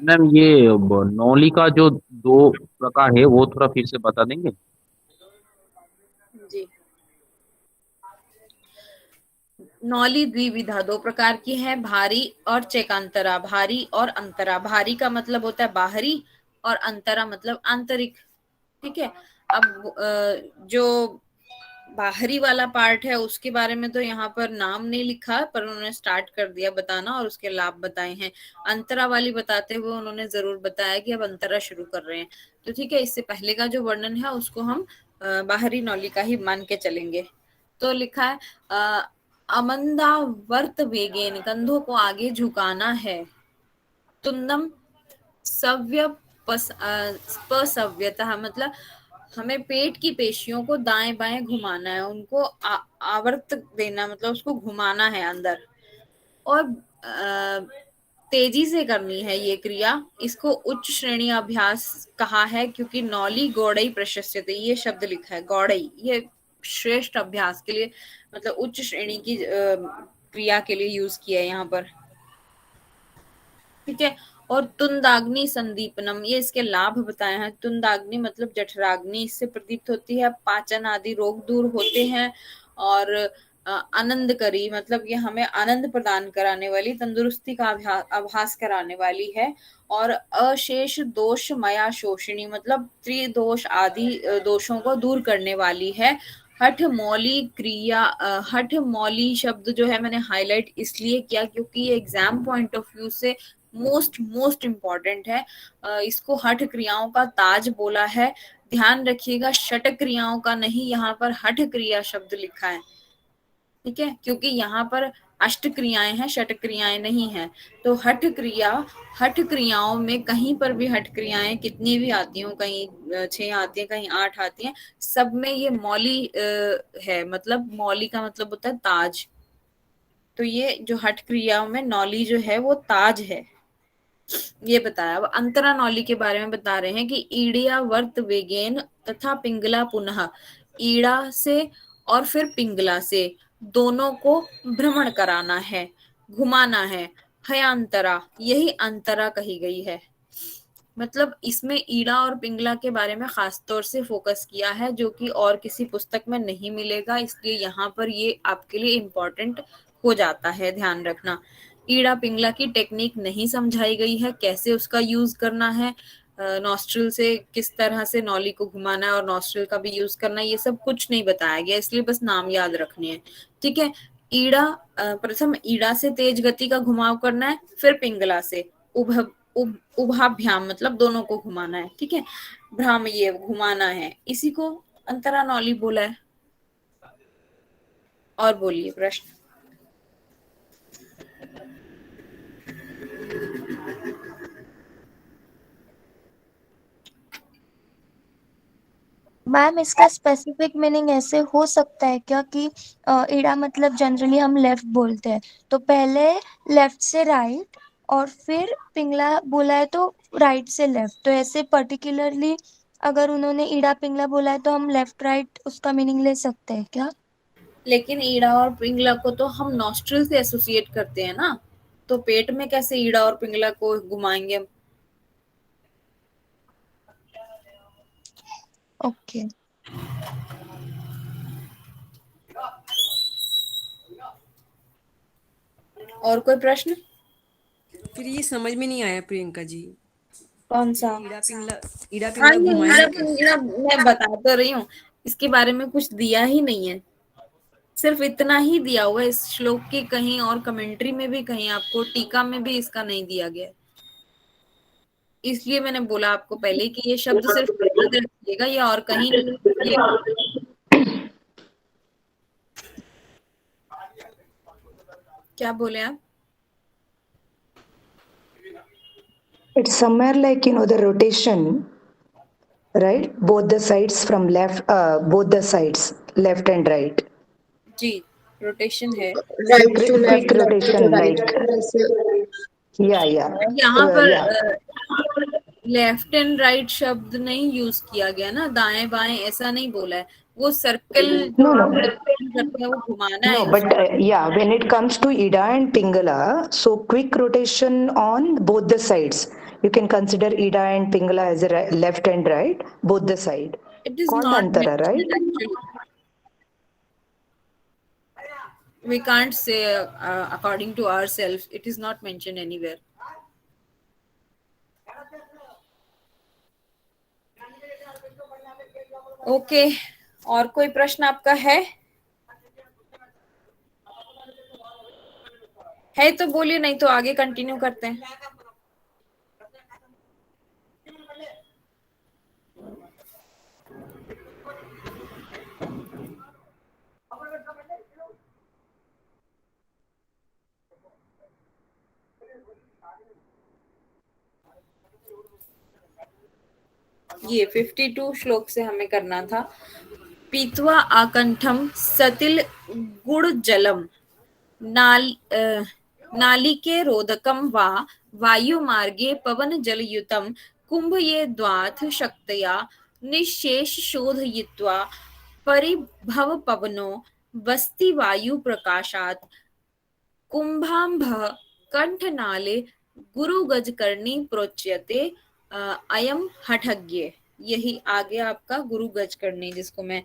मैम ये नौली का जो 2 प्रकार है वो थोड़ा फिर से बता देंगे? जी, नौली द्विविधा, 2 प्रकार की है, भारी और चेकांतरा। भारी और अंतरा। भारी का मतलब होता है बाहरी, और अंतरा मतलब आंतरिक। ठीक है, अब जो बाहरी वाला पार्ट है उसके बारे में तो यहाँ पर नाम नहीं लिखा, पर उन्होंने स्टार्ट कर दिया बताना, और उसके लाभ बताए हैं। अंतरा वाली बताते हुए उन्होंने जरूर बताया कि अब अंतरा शुरू कर रहे हैं। तो ठीक है, इससे पहले का जो वर्णन है उसको हम बाहरी नौली का ही मान के चलेंगे। तो लिखा है अमंदा वर्त वेगेन, कंधों को आगे झुकाना है। तुंदम सव्य पसव्यतः, मतलब हमें पेट की पेशियों को दाएं बाएं घुमाना है, उनको आवर्त देना, मतलब उसको घुमाना है अंदर, और तेजी से करनी है ये क्रिया। इसको उच्च श्रेणी अभ्यास कहा है, क्योंकि नौली गौड़ई प्रशस्यते, ये शब्द लिखा है गौड़ई, ये श्रेष्ठ अभ्यास के लिए, मतलब उच्च श्रेणी की क्रिया के लिए यूज किया है यहाँ पर। ठीक है, और तुंदाग्नि संदीपनम, ये इसके लाभ बताए हैं। तुंदाग्नि मतलब जठराग्नि, इससे प्रदीप्त होती है, पाचन आदि रोग दूर होते हैं, और आनंद करी मतलब ये हमें आनंद प्रदान कराने वाली, तंदुरुस्ती का आभास कराने वाली है, और अशेष दोष मया शोषिणी मतलब त्रिदोष आदि दोषों को दूर करने वाली है। हठ मौली क्रिया, हठ मौली शब्द जो है मैंने हाईलाइट इसलिए किया क्योंकि ये एग्जाम पॉइंट ऑफ व्यू से मोस्ट मोस्ट इम्पॉर्टेंट है। इसको हठ क्रियाओं का ताज बोला है। ध्यान रखिएगा षट क्रियाओं का नहीं, यहाँ पर हठ क्रिया शब्द लिखा है, ठीक है, क्योंकि यहाँ पर अष्ट क्रियाएं हैं, षट क्रियाएं नहीं है। तो हठ क्रिया, हठ क्रियाओं में कहीं पर भी हठ क्रियाएं कितनी भी आती हो, कहीं 6 आती है, कहीं 8 आती हैं, सब में ये मौली है। मतलब मौली का मतलब होता है ताज। तो ये जो हठ क्रियाओं में नौली जो है वो ताज है, ये बताया। अब अंतरा नौली के बारे में बता रहे हैं कि ईड़िया वर्त वेगेन तथा पिंगला पुनः, ईड़ा से और फिर पिंगला से दोनों को भ्रमण कराना है, घुमाना है। हयांतरा, यही अंतरा कही गई है। मतलब इसमें ईड़ा और पिंगला के बारे में खास तौर से फोकस किया है, जो कि और किसी पुस्तक में नहीं मिलेगा, इसलिए यहाँ पर ये आपके लिए इम्पोर्टेंट हो जाता है, ध्यान रखना। ईड़ा पिंगला की टेक्निक नहीं समझाई गई है, कैसे उसका यूज करना है, नॉस्ट्रिल से किस तरह से नौली को घुमाना है और नॉस्ट्रिल का भी यूज करना है, ये सब कुछ नहीं बताया गया, इसलिए बस नाम याद रखने हैं, ठीक है। ईड़ा, प्रथम ईड़ा से तेज गति का घुमाव करना है, फिर पिंगला से उभाभ्याम मतलब दोनों को घुमाना है, ठीक है। भ्राम ये घुमाना है, इसी को अंतरा नौली बोला है। और बोलिए प्रश्न। मैम इसका स्पेसिफिक मीनिंग ऐसे हो सकता है क्या कि ईड़ा मतलब जनरली हम लेफ्ट बोलते हैं, तो पहले लेफ्ट से राइट और फिर पिंगला बोला है तो राइट से लेफ्ट, तो ऐसे पर्टिकुलरली अगर उन्होंने ईड़ा पिंगला बोला है तो हम लेफ्ट राइट उसका मीनिंग ले सकते हैं क्या? लेकिन ईड़ा और पिंगला को तो हम नॉस्ट्रिल से एसोसिएट करते हैं ना, तो पेट में कैसे ईड़ा और पिंगला को घुमाएंगे हम? ओके। और कोई प्रश्न? फिर ये समझ में नहीं आया प्रियंका जी, कौन सा? ईड़ा हाँ, पिंगला ये घुमाएंगे ईड़ा कैसे? पिंगला मैं बता तो रही हूँ, इसके बारे में कुछ दिया ही नहीं है, सिर्फ इतना ही दिया हुआ है इस श्लोक की, कहीं और कमेंट्री में भी, कहीं आपको टीका में भी इसका नहीं दिया गया है। इसलिए मैंने बोला आपको पहले कि ये शब्द सिर्फ याद रखिएगा, ये और कहीं नहीं ये। क्या बोले आप? It's somewhere like, the rotation, right? Both the sides from left, both the sides, left and right. जी, रोटेशन है। Quick rotation, like, yeah. यहाँ पर Yeah. लेफ्ट एंड राइट शब्द नहीं यूज किया गया ना, दाएं बाएं ऐसा नहीं बोला है, वो सर्कल जो No. करते हैं वो घुमाना है No, but yeah, when it comes to Ida and Pingala, so quick rotation on both the sides. You can consider Ida and Pingala as a left and right, both the side. It is Called not Antara, mentioned right? actually. We can't say according to ourselves. It is not mentioned anywhere. Okay, और कोई प्रश्न आपका है तो बोलिए, नहीं तो आगे कंटिन्यू करते हैं। ये 52 श्लोक से हमें करना था। पीत्वा आकंठम सतिल गुड़ जलम नालिके रोदकम वा वायु मार्गे पवन जलयुतम कुंभ ये द्वाथ शक्तया निशेष शोधयित्वा परिभव पवनो वस्ति वायु प्रकाशात कुंभांभ कंठनाले गुरु गजकर्णी प्रोच्यते अयम हठज्ञ। यही आगे आपका गुरु गजकर्णी, जिसको मैं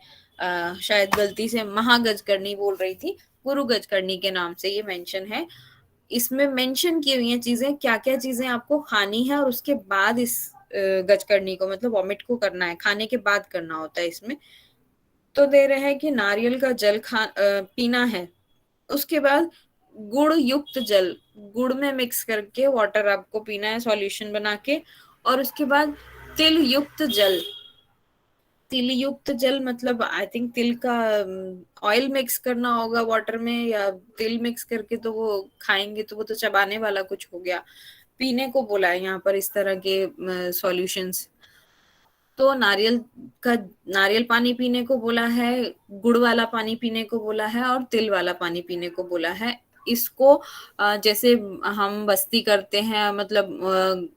शायद गलती से महागजकर्णी बोल रही थी, गुरु गजकर्णी के नाम से ये मेंशन है। इसमें मेंशन की हुई हैं चीजें, क्या क्या चीजें आपको खानी है और उसके बाद इस गजकर्णी को मतलब वॉमिट को करना है, खाने के बाद करना होता है इसमें। तो दे रहे हैं कि नारियल का जल पीना है, उसके बाद गुड़ युक्त जल, गुड़ में मिक्स करके वाटर आपको पीना है सॉल्यूशन बना के। और उसके बाद तिल युक्त जल, तिल युक्त जल मतलब आई थिंक तिल का ऑयल मिक्स करना होगा वाटर में, या तिल मिक्स करके तो वो खाएंगे तो वो तो चबाने वाला कुछ हो गया। पीने को बोला है यहाँ पर इस तरह के सॉल्यूशंस। तो नारियल पानी पीने को बोला है, गुड़ वाला पानी पीने को बोला है, और तिल वाला पानी पीने को बोला है। इसको जैसे हम बस्ती करते हैं, मतलब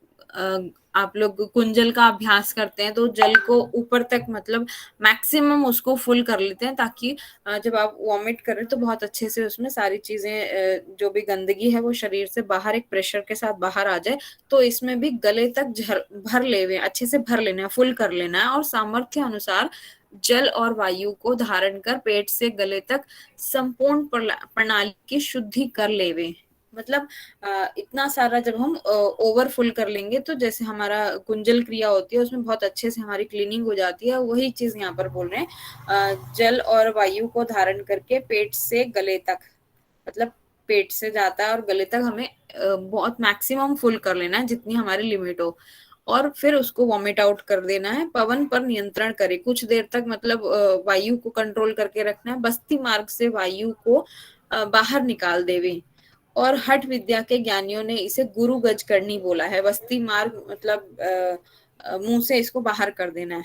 आप लोग कुंजल का अभ्यास करते हैं तो जल को ऊपर तक मतलब मैक्सिमम उसको फुल कर लेते हैं, ताकि जब आप वॉमिट करें तो बहुत अच्छे से उसमें सारी चीजें जो भी गंदगी है वो शरीर से बाहर एक प्रेशर के साथ बाहर आ जाए। तो इसमें भी गले तक भर लेवे, अच्छे से भर लेना है, फुल कर लेना है, और सामर्थ्य अनुसार जल और वायु को धारण कर पेट से गले तक संपूर्ण प्रणाली की शुद्धि कर लेवे। मतलब इतना सारा जब हम ओवरफुल कर लेंगे तो जैसे हमारा कुंजल क्रिया होती है उसमें बहुत अच्छे से हमारी क्लीनिंग हो जाती है, वही चीज यहाँ पर बोल रहे हैं। जल और वायु को धारण करके पेट से गले तक, मतलब पेट से जाता है और गले तक हमें बहुत मैक्सिमम फुल कर लेना है जितनी हमारी लिमिट हो, और फिर उसको वॉमिट आउट कर देना है। पवन पर नियंत्रण करे कुछ देर तक, मतलब वायु को कंट्रोल करके रखना है। बस्ती मार्ग से वायु को बाहर निकाल देवे। और हठ विद्या के ज्ञानियों ने इसे गुरु गज करनी बोला है। बस्ती मार्ग मतलब मुंह से इसको बाहर कर देना है,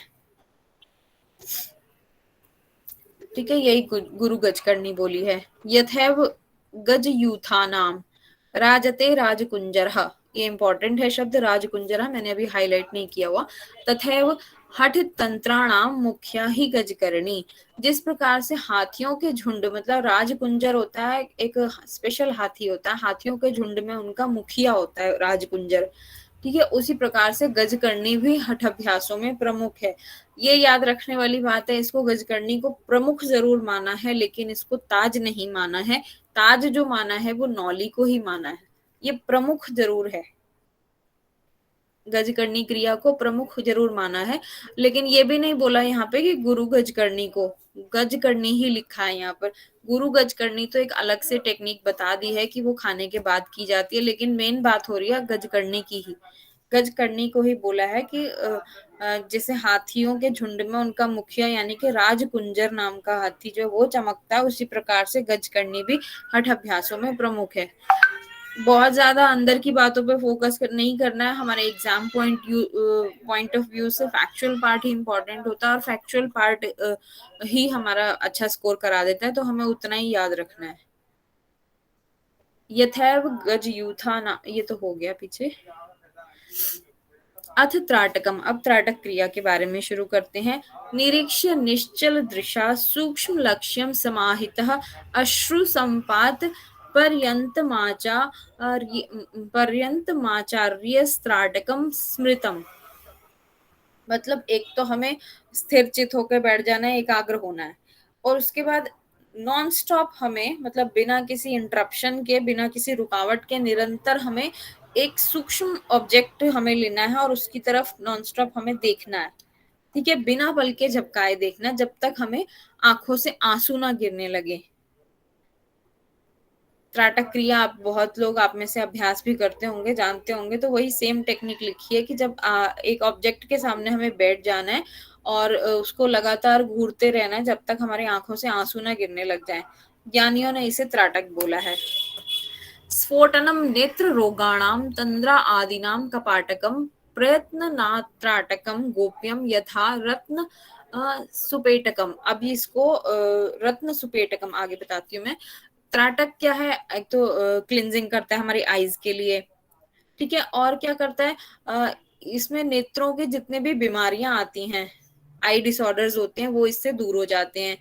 ठीक है, यही गुरु गज करनी बोली है। यथैव गज यूथा नाम राजते राजकुंजर, ये इंपॉर्टेंट है शब्द राजकुंजर, मैंने अभी हाईलाइट नहीं किया हुआ। तथैव हठ तंत्राणाम मुख्या ही गज करनी, जिस प्रकार से हाथियों के झुंड, मतलब राजकुंजर होता है एक स्पेशल हाथी होता है, हाथियों के झुंड में उनका मुखिया होता है राजकुंजर, ठीक है। उसी प्रकार से गज करनी भी हठ अभ्यासों में प्रमुख है। ये याद रखने वाली बात है, इसको गज करनी को प्रमुख जरूर माना है लेकिन इसको ताज नहीं माना है। ताज जो माना है वो नौली को ही माना है, ये प्रमुख जरूर है, गज करनी क्रिया को प्रमुख जरूर माना है। लेकिन ये भी नहीं बोला यहाँ पे कि गुरु गज करनी को, गज करनी ही लिखा है यहाँ पर। गुरु गज करनी तो एक अलग से टेक्निक बता दी है कि वो खाने के बाद की जाती है, लेकिन मेन बात हो रही है गज करनी की ही। गज करनी को ही बोला है कि जैसे हाथियों के झुंड में उनका मुखिया यानी कि राजकुंजर नाम का हाथी जो वो चमकता है, उसी प्रकार से गज करनी भी हठ अभ्यासों में प्रमुख है। बहुत ज्यादा अंदर की बातों पे फोकस नहीं करना है, हमारे एग्जाम पॉइंट ऑफ व्यू से फैक्चुअल पार्ट ही इंपॉर्टेंट होता है, और फैक्चुअल पार्ट ही हमारा अच्छा स्कोर करा देता है, तो हमें उतना ही याद रखना है। यथैव गज यूथा ना, ये तो हो गया पीछे। अथ त्राटकम, अब त्राटक क्रिया के बारे में शुरू करते हैं। निरीक्ष्य निश्चल दृशा सूक्ष्म लक्ष्यम समाहितः अश्रु संपात पर्यंतमाचार्यस्त्राटकम स्मृतम। मतलब एक तो हमें स्थिर चित होकर बैठ जाना है, एकाग्र होना है, और उसके बाद नॉन स्टॉप हमें, मतलब बिना किसी इंटरप्शन के, बिना किसी रुकावट के निरंतर हमें एक सूक्ष्म ऑब्जेक्ट हमें लेना है और उसकी तरफ नॉन स्टॉप हमें देखना है, ठीक है, बिना बल के झपकाए देखना, जब तक हमें आंखों से आंसू ना गिरने लगे। त्राटक क्रिया आप बहुत लोग आप में से अभ्यास भी करते होंगे, जानते होंगे, तो वही सेम टेक्निक लिखी है कि जब एक ऑब्जेक्ट के सामने हमें बैठ जाना है और उसको लगातार घूरते रहना है जब तक हमारी आंखों से आंसू ना गिरने लग जाए। ज्ञानियों ने इसे त्राटक बोला है। स्फोटनम नेत्र रोगाणाम तंद्रा आदिनाम कपाटकम प्रयत्न नात्राटकम गोप्यम यथा रत्न सुपेटकम। अभी इसको रत्न सुपेटकम आगे बताती हूँ मैं। त्राटक क्या है, एक तो क्लिंजिंग करता है हमारी आईज के लिए, ठीक है, और क्या करता है, इसमें नेत्रों के जितने भी बीमारियां आती हैं, आई डिसऑर्डर्स होते हैं, वो इससे दूर हो जाते हैं।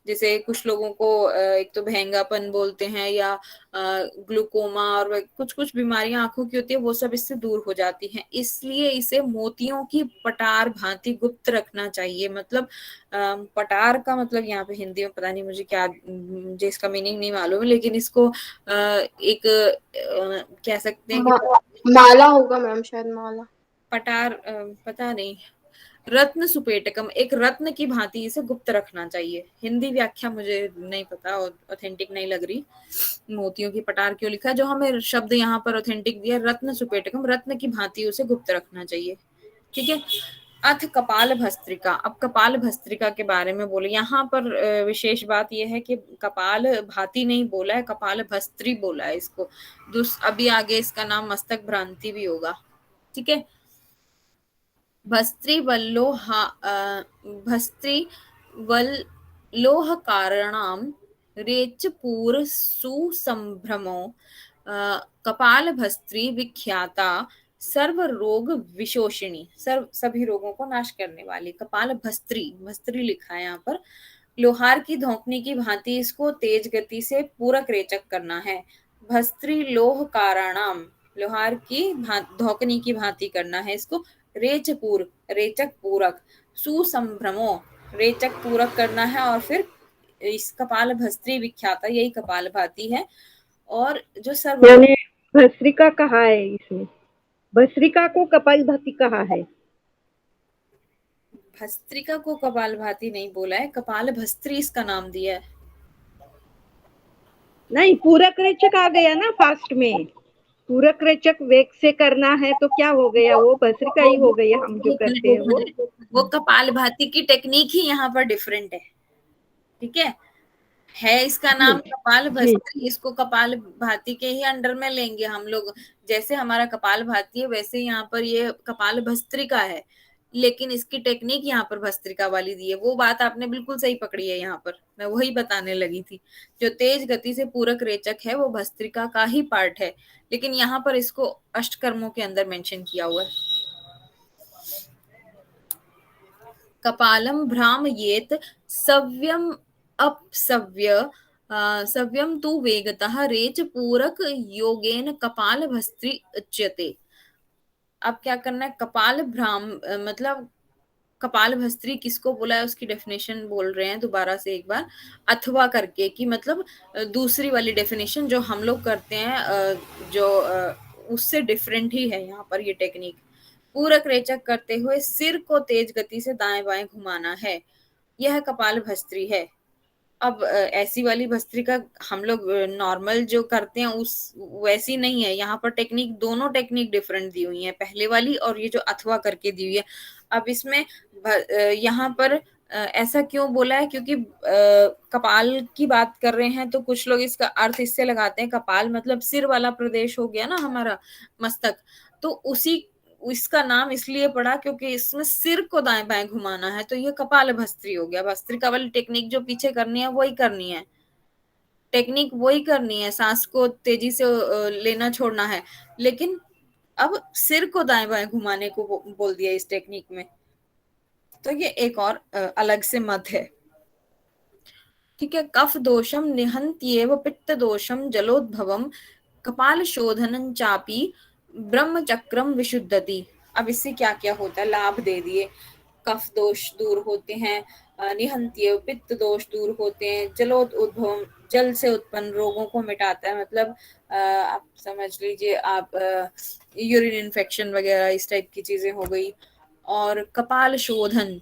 जैसे कुछ लोगों को एक तो भहंगापन बोलते हैं, या ग्लूकोमा, और कुछ कुछ बीमारियां आंखों की होती है, वो सब इससे दूर हो जाती हैं। इसलिए इसे मोतियों की पटार भांति गुप्त रखना चाहिए। मतलब पटार का मतलब यहाँ पे हिंदी में पता नहीं मुझे क्या, मुझे इसका मीनिंग नहीं मालूम है, लेकिन इसको एक कह सकते हैं कि माला होगा मैम, शायद माला। पटार पता नहीं, रत्न सुपेटकम, एक रत्न की भांति इसे गुप्त रखना चाहिए। हिंदी व्याख्या मुझे नहीं पता, ऑथेंटिक नहीं लग रही। मोतियों की पटार क्यों लिखा है, जो हमें शब्द यहाँ पर ऑथेंटिक दिया, रत्न सुपेटकम, रत्न की भांति उसे गुप्त रखना चाहिए। ठीक है। अथ कपाल भस्त्रिका, अब कपाल भस्त्रिका के बारे में बोले। यहाँ पर विशेष बात यह है कि कपाल भांति नहीं बोला है, कपाल भस्त्री बोला है इसको। अभी आगे इसका नाम मस्तक भ्रांति भी होगा। ठीक है। भस्त्री वल्लोह कारणाम रेचपूर सुसंभ्रमो कपाल भस्त्री विख्याता सर्व रोग विशोषिणी, सभी रोगों को नाश करने वाली। कपाल भस्त्री, भस्त्री लिखा है यहाँ पर। लोहार की धोकनी की भांति इसको तेज गति से पूरक रेचक करना है। भस्त्री लोह काराणाम, लोहार की धोकनी की भांति करना है इसको। रेचपूर, रेचक पूरक। सुसंभ्रमो, रेचक पूरक करना है। और फिर इस कपाल भस्त्री विख्याता, यही कपाल भाती है। और जो सर्व, यानी भस्त्रिका कहा है इसमें, भस्त्रिका को कपाल भाती कहा है, भस्त्रिका को कपाल भाती नहीं बोला है, कपाल भस्त्री इसका नाम दिया है। नहीं, पूरक रेचक आ गया ना फास्ट में, पूरक रेचक वेग से करना है तो क्या हो गया, वो भस्त्रिका ही हो गया। हम जो करते हैं वो कपाल भाती की टेक्निक ही यहाँ पर डिफरेंट है। ठीक है इसका नाम कपाल भस्त्री, इसको कपाल भाती के ही अंडर में लेंगे हम लोग। जैसे हमारा कपाल भाती है वैसे यहाँ पर ये कपाल भस्त्रिका है, लेकिन इसकी टेक्निक यहाँ पर भस्त्रिका वाली दी है। वो बात आपने बिल्कुल सही पकड़ी है, यहाँ पर मैं वही बताने लगी थी। जो तेज गति से पूरक रेचक है वो भस्त्रिका का ही पार्ट है, लेकिन यहाँ पर इसको अष्टकर्मों के अंदर मेंशन किया हुआ है। कपालम भ्रामयेत सव्यम अपसव्य सव्यम तु वेगतः रेच पूरक योगेन कपाल भस्त्री उच्यते। अब क्या करना है, कपाल भ्राम मतलब कपाल भस्त्री किसको बोला है उसकी डेफिनेशन बोल रहे हैं दोबारा से एक बार, अथवा करके, कि मतलब दूसरी वाली डेफिनेशन जो हम लोग करते हैं जो उससे डिफरेंट ही है यहाँ पर ये टेक्निक। पूरक रेचक करते हुए सिर को तेज गति से दाएं बाएं घुमाना है, यह कपाल भस्त्री है। अब ऐसी वाली भस्त्री का हम लोग नॉर्मल जो करते हैं उस वैसी नहीं है, यहाँ पर टेक्निक, दोनों टेक्निक डिफरेंट दी हुई है, पहले वाली और ये जो अथवा करके दी हुई है। अब इसमें यहाँ पर ऐसा क्यों बोला है, क्योंकि कपाल की बात कर रहे हैं तो कुछ लोग इसका अर्थ इससे लगाते हैं, कपाल मतलब सिर वाला प्रदेश हो गया ना हमारा मस्तक, तो उसी इसका नाम इसलिए पड़ा क्योंकि इसमें सिर को दाएं बाएं घुमाना है, तो ये कपाल भस्त्री हो गया। भस्त्रिका वाली टेक्निक जो पीछे करनी है वही करनी है, टेक्निक वही करनी है, सांस को तेजी से लेना छोड़ना है, लेकिन अब सिर को दाएं बाएं घुमाने को बोल दिया इस टेक्निक में, तो ये एक और अलग से मत है। ठीक है। कफ दोषम निहंत्येव पित्त दोषम जलोद्भवम कपाल शोधनं चापी ब्रह्मचक्रम विशुद्धति। अब इससे क्या क्या होता है, लाभ दे दिए। कफ दोष दूर होते हैं, निहंत्य पित्त दोष दूर होते हैं, जलोद्भवम जल से उत्पन्न रोगों को मिटाता है, मतलब आप समझ लीजिए आप यूरिन इन्फेक्शन वगैरह इस टाइप की चीजें हो गई। और कपाल शोधन,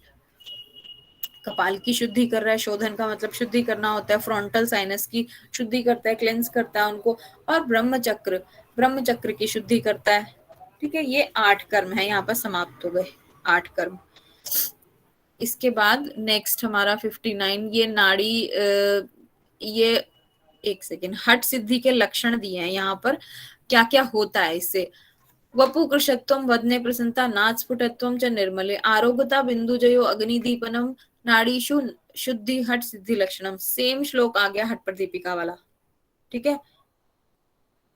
कपाल की शुद्धि कर रहा है, शोधन का मतलब शुद्धि करना होता है, फ्रंटल साइनस की शुद्धि करता है, क्लेंस करता है उनको। और ब्रह्मचक्र, ब्रह्मचक्र की शुद्धि करता है। ठीक है, ये 8 कर्म है, यहाँ पर समाप्त हो गए 8 कर्म। इसके बाद नेक्स्ट हमारा 59, ये नाड़ी, ये एक सेकेंड, हट सिद्धि के लक्षण दिए हैं यहाँ पर, क्या क्या होता है इससे। वपु कृशत्वम वदने प्रसन्नता नाथ स्फुटत्वम च निर्मले आरोग्यता बिंदुजयो अग्निदीपनम नाड़ीशु शुद्धि हट सिद्धि लक्षणम। सेम श्लोक आ गया हट प्रदीपिका वाला। ठीक है,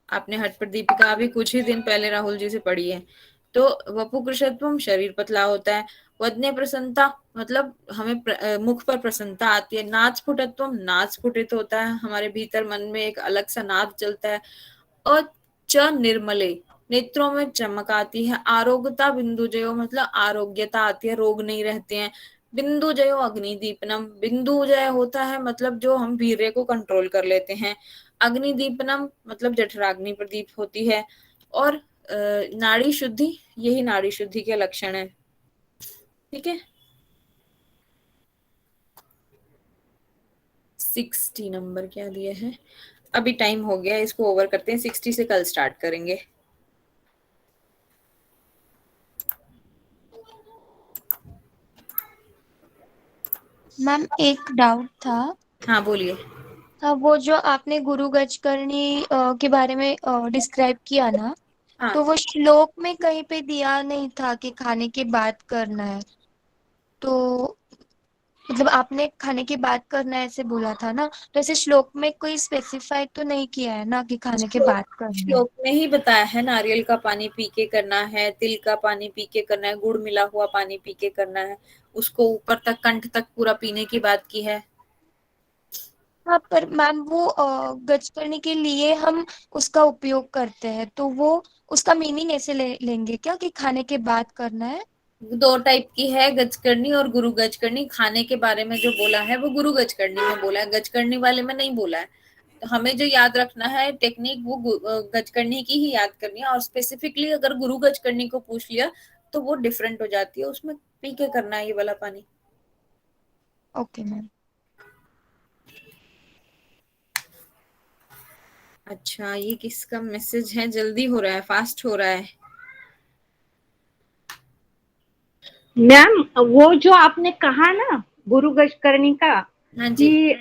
आपने हट प्रदीपिका अभी कुछ ही दिन पहले राहुल जी से पढ़ी है। तो वपु कृशत्वम शरीर पतला होता है, वदने प्रसन्नता मतलब हमें मुख पर प्रसन्नता आती है, नाद स्फुटत्वम नाद स्फुटित होता है, हमारे भीतर मन में एक अलग सा नाद चलता है। और च निर्मले नेत्रों में चमक आती है, आरोग्यता बिंदुजयो मतलब आरोग्यता आती है, रोग नहीं रहते हैं। बिंदुजयो अग्निदीपनम, बिंदुजय होता है मतलब जो हम वीर्य को कंट्रोल कर लेते हैं, अग्निदीपनम मतलब जठराग्नि प्रदीप होती है। और नाड़ी शुद्धि, यही नाड़ी शुद्धि के लक्षण है। ठीक है। 60 नंबर क्या दिया है? अभी टाइम हो गया, इसको ओवर करते हैं। 60 से कल स्टार्ट करेंगे। मैम एक डाउट था। हाँ बोलिए। हाँ, वो जो आपने गुरु गजकर्णी के बारे में डिस्क्राइब किया ना, हाँ तो वो श्लोक में कहीं पे दिया नहीं था कि खाने के बाद करना है। तो मतलब आपने खाने के बाद करना है ऐसे बोला था ना, तो ऐसे श्लोक में कोई स्पेसिफाई तो नहीं किया है ना कि खाने के बाद करना है। श्लोक में ही बताया है, नारियल का पानी पी के करना है, तिल का पानी पी के करना है, गुड़ मिला हुआ पानी पी के करना है। उसको ऊपर तक कंठ तक पूरा पीने की बात की है। हाँ, पर मैम वो गजकर्णी के लिए हम उसका उपयोग करते हैं, तो वो उसका मीनिंग ऐसे लेंगे क्या कि खाने के बाद करना है? दो टाइप की है, गजकर्णी और गुरु गजकर्णी। खाने के बारे में जो बोला है वो गुरु गजकर्णी में बोला है, गजकर्णी वाले में नहीं बोला है। तो हमें जो याद रखना है टेक्निक, वो गजकर्णी की ही याद करनी है। और स्पेसिफिकली अगर गुरु गजकर्णी को पूछ लिया तो वो डिफरेंट हो जाती है, उसमें पी के करना है ये वाला पानी। Okay ma'am. अच्छा, ये किसका मैसेज है? जल्दी हो रहा है, फास्ट हो रहा है। मैम वो जो आपने कहा ना गुरु गजकर्णी का, हाँ जी। कि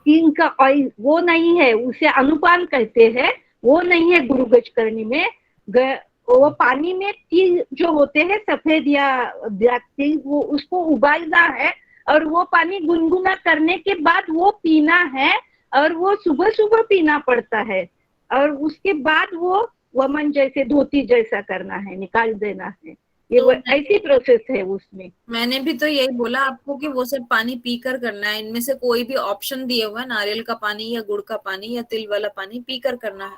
तीन का ऑयल वो नहीं है, उसे अनुपान कहते हैं, वो नहीं है गुरु गजकर्णी में। वो पानी में तिल जो होते हैं सफेद या ब्लैक तिल, वो उसको उबालना है और वो पानी गुनगुना करने के बाद वो पीना है। और वो सुबह सुबह पीना पड़ता है। और उसके बाद वो वमन जैसे धोती जैसा करना है, निकाल देना है। ये तो वो ऐसी प्रोसेस है उसमें। मैंने भी तो यही बोला आपको कि वो सब पानी पीकर करना है। इनमें से कोई भी ऑप्शन दिया हुआ है, नारियल का पानी या गुड़ का पानी या तिल वाला पानी, पीकर करना है।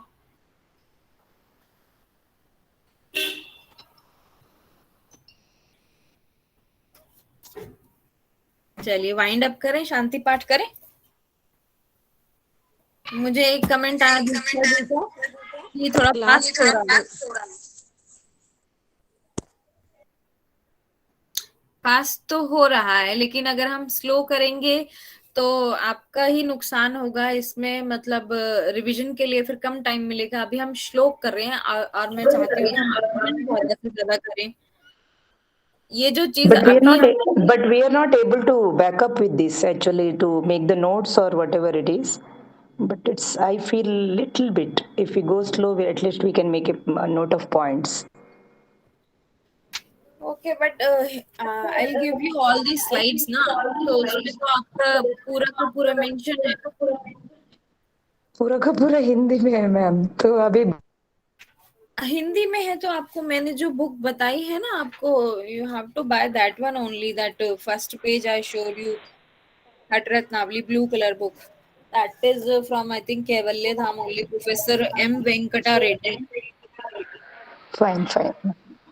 चलिए वाइंड अप करें, शांति पाठ करें। मुझे एक कमेंट आया दूसरा कि थोड़ा फास्ट हो रहा है। फास्ट तो हो रहा है, लेकिन अगर हम स्लो करेंगे तो आपका ही नुकसान होगा इसमें। मतलब रिवीजन के लिए फिर कम टाइम मिलेगा। अभी हम श्लोक कर रहे हैं और मैं चाहती हूँ कि हम रिवीजन ज्यादा से ज्यादा करें। ये जो चीज But we are अभी not, but we are not able to back up with this actually to make the notes or whatever it is. But it's, I feel little bit. If we go slow, at least we can make a note of points. Okay, but I give you all the slides ना, तो उसमें तो आपका पूरा का पूरा mention है। पूरा का पूरा हिंदी में है मैम, तो अभी हिंदी में है तो आपको मैंने जो बुक बताई है ना आपको, you have to buy that one only. That first page I showed you, हट Ratnavali blue colour book, that is from I think Kaivalya Dham only, professor M Venkata Reddy.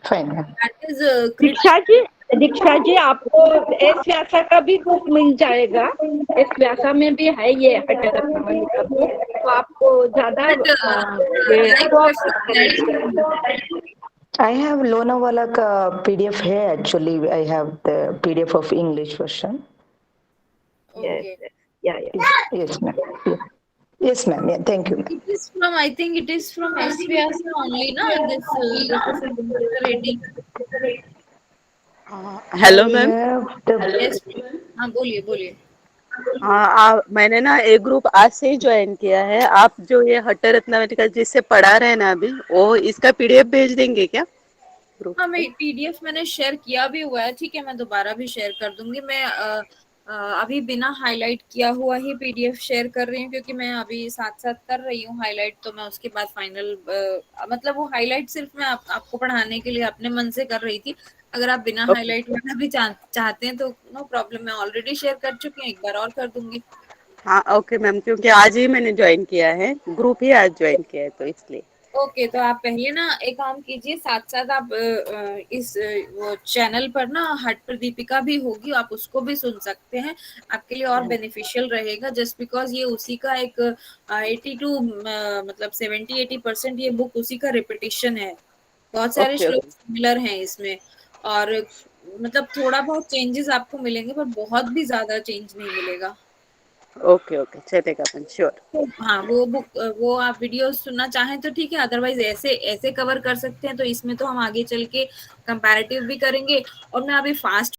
fine, ma'am. That is Diksha ji आपको एस व्यासा का भी बुक मिल जाएगा। S Vyasa में भी है ये हट रत्नावली का बुक, तो आपको ज्यादा ये I have Lonavala ka PDF है actually. I have the PDF of English version. Okay. Yes, ma'am. Yeah. Yes, ma'am. Yeah, thank you, ma'am. It is from, I think it is from S Vyasa only, na, this Professor Venkata Reddy. Hello ma'am. Yes, हाँ बोलिए बोलिए। हाँ, मैंने ना एक group आज से ही join किया है। आप जो ये हट्ट रत्नावली का जिससे पढ़ा रहे हैं ना अभी, वो इसका पीडीएफ भेज देंगे क्या ग्रुप हाँ, पे? मैं पीडीएफ मैंने शेयर किया भी हुआ है। ठीक है, मैं दोबारा भी शेयर कर दूंगी। मैं अभी बिना हाईलाइट किया हुआ ही पीडीएफ शेयर कर रही हूँ, क्योंकि मैं अभी साथ साथ कर रही हूँ हाईलाइट। तो मैं उसके बाद फाइनल मतलब वो हाईलाइट सिर्फ मैं आपको पढ़ाने के लिए अपने मन से कर रही थी। अगर आप बिना हाईलाइट वाला भी चाहते हैं तो नो प्रॉब्लम, मैं ऑलरेडी शेयर कर चुकी हूँ, एक बार और कर दूंगी। हाँ ओके मैम, क्योंकि आज ही मैंने ज्वाइन किया है, ग्रुप ही आज ज्वाइन किया है, तो इसलिए। ओके, तो आप पहले ना एक काम कीजिए, साथ साथ आप इस वो चैनल पर ना हट प्रदीपिका भी होगी, आप उसको भी सुन सकते हैं। आपके लिए और बेनिफिशियल रहेगा, जस्ट बिकॉज ये उसी का एक 82 मतलब 70-80% ये बुक उसी का रिपीटिशन है। बहुत सारे ओके श्लोक ओके सिमिलर हैं इसमें। और मतलब थोड़ा बहुत चेंजेस आपको मिलेंगे, पर बहुत भी ज्यादा चेंज नहीं मिलेगा। ओके ओके, चलेगा अपन, श्योर। तो हाँ, वो आप वीडियो सुनना चाहें तो ठीक है, अदरवाइज ऐसे ऐसे कवर कर सकते हैं। तो इसमें तो हम आगे चल के कंपैरेटिव भी करेंगे, और मैं अभी फास्ट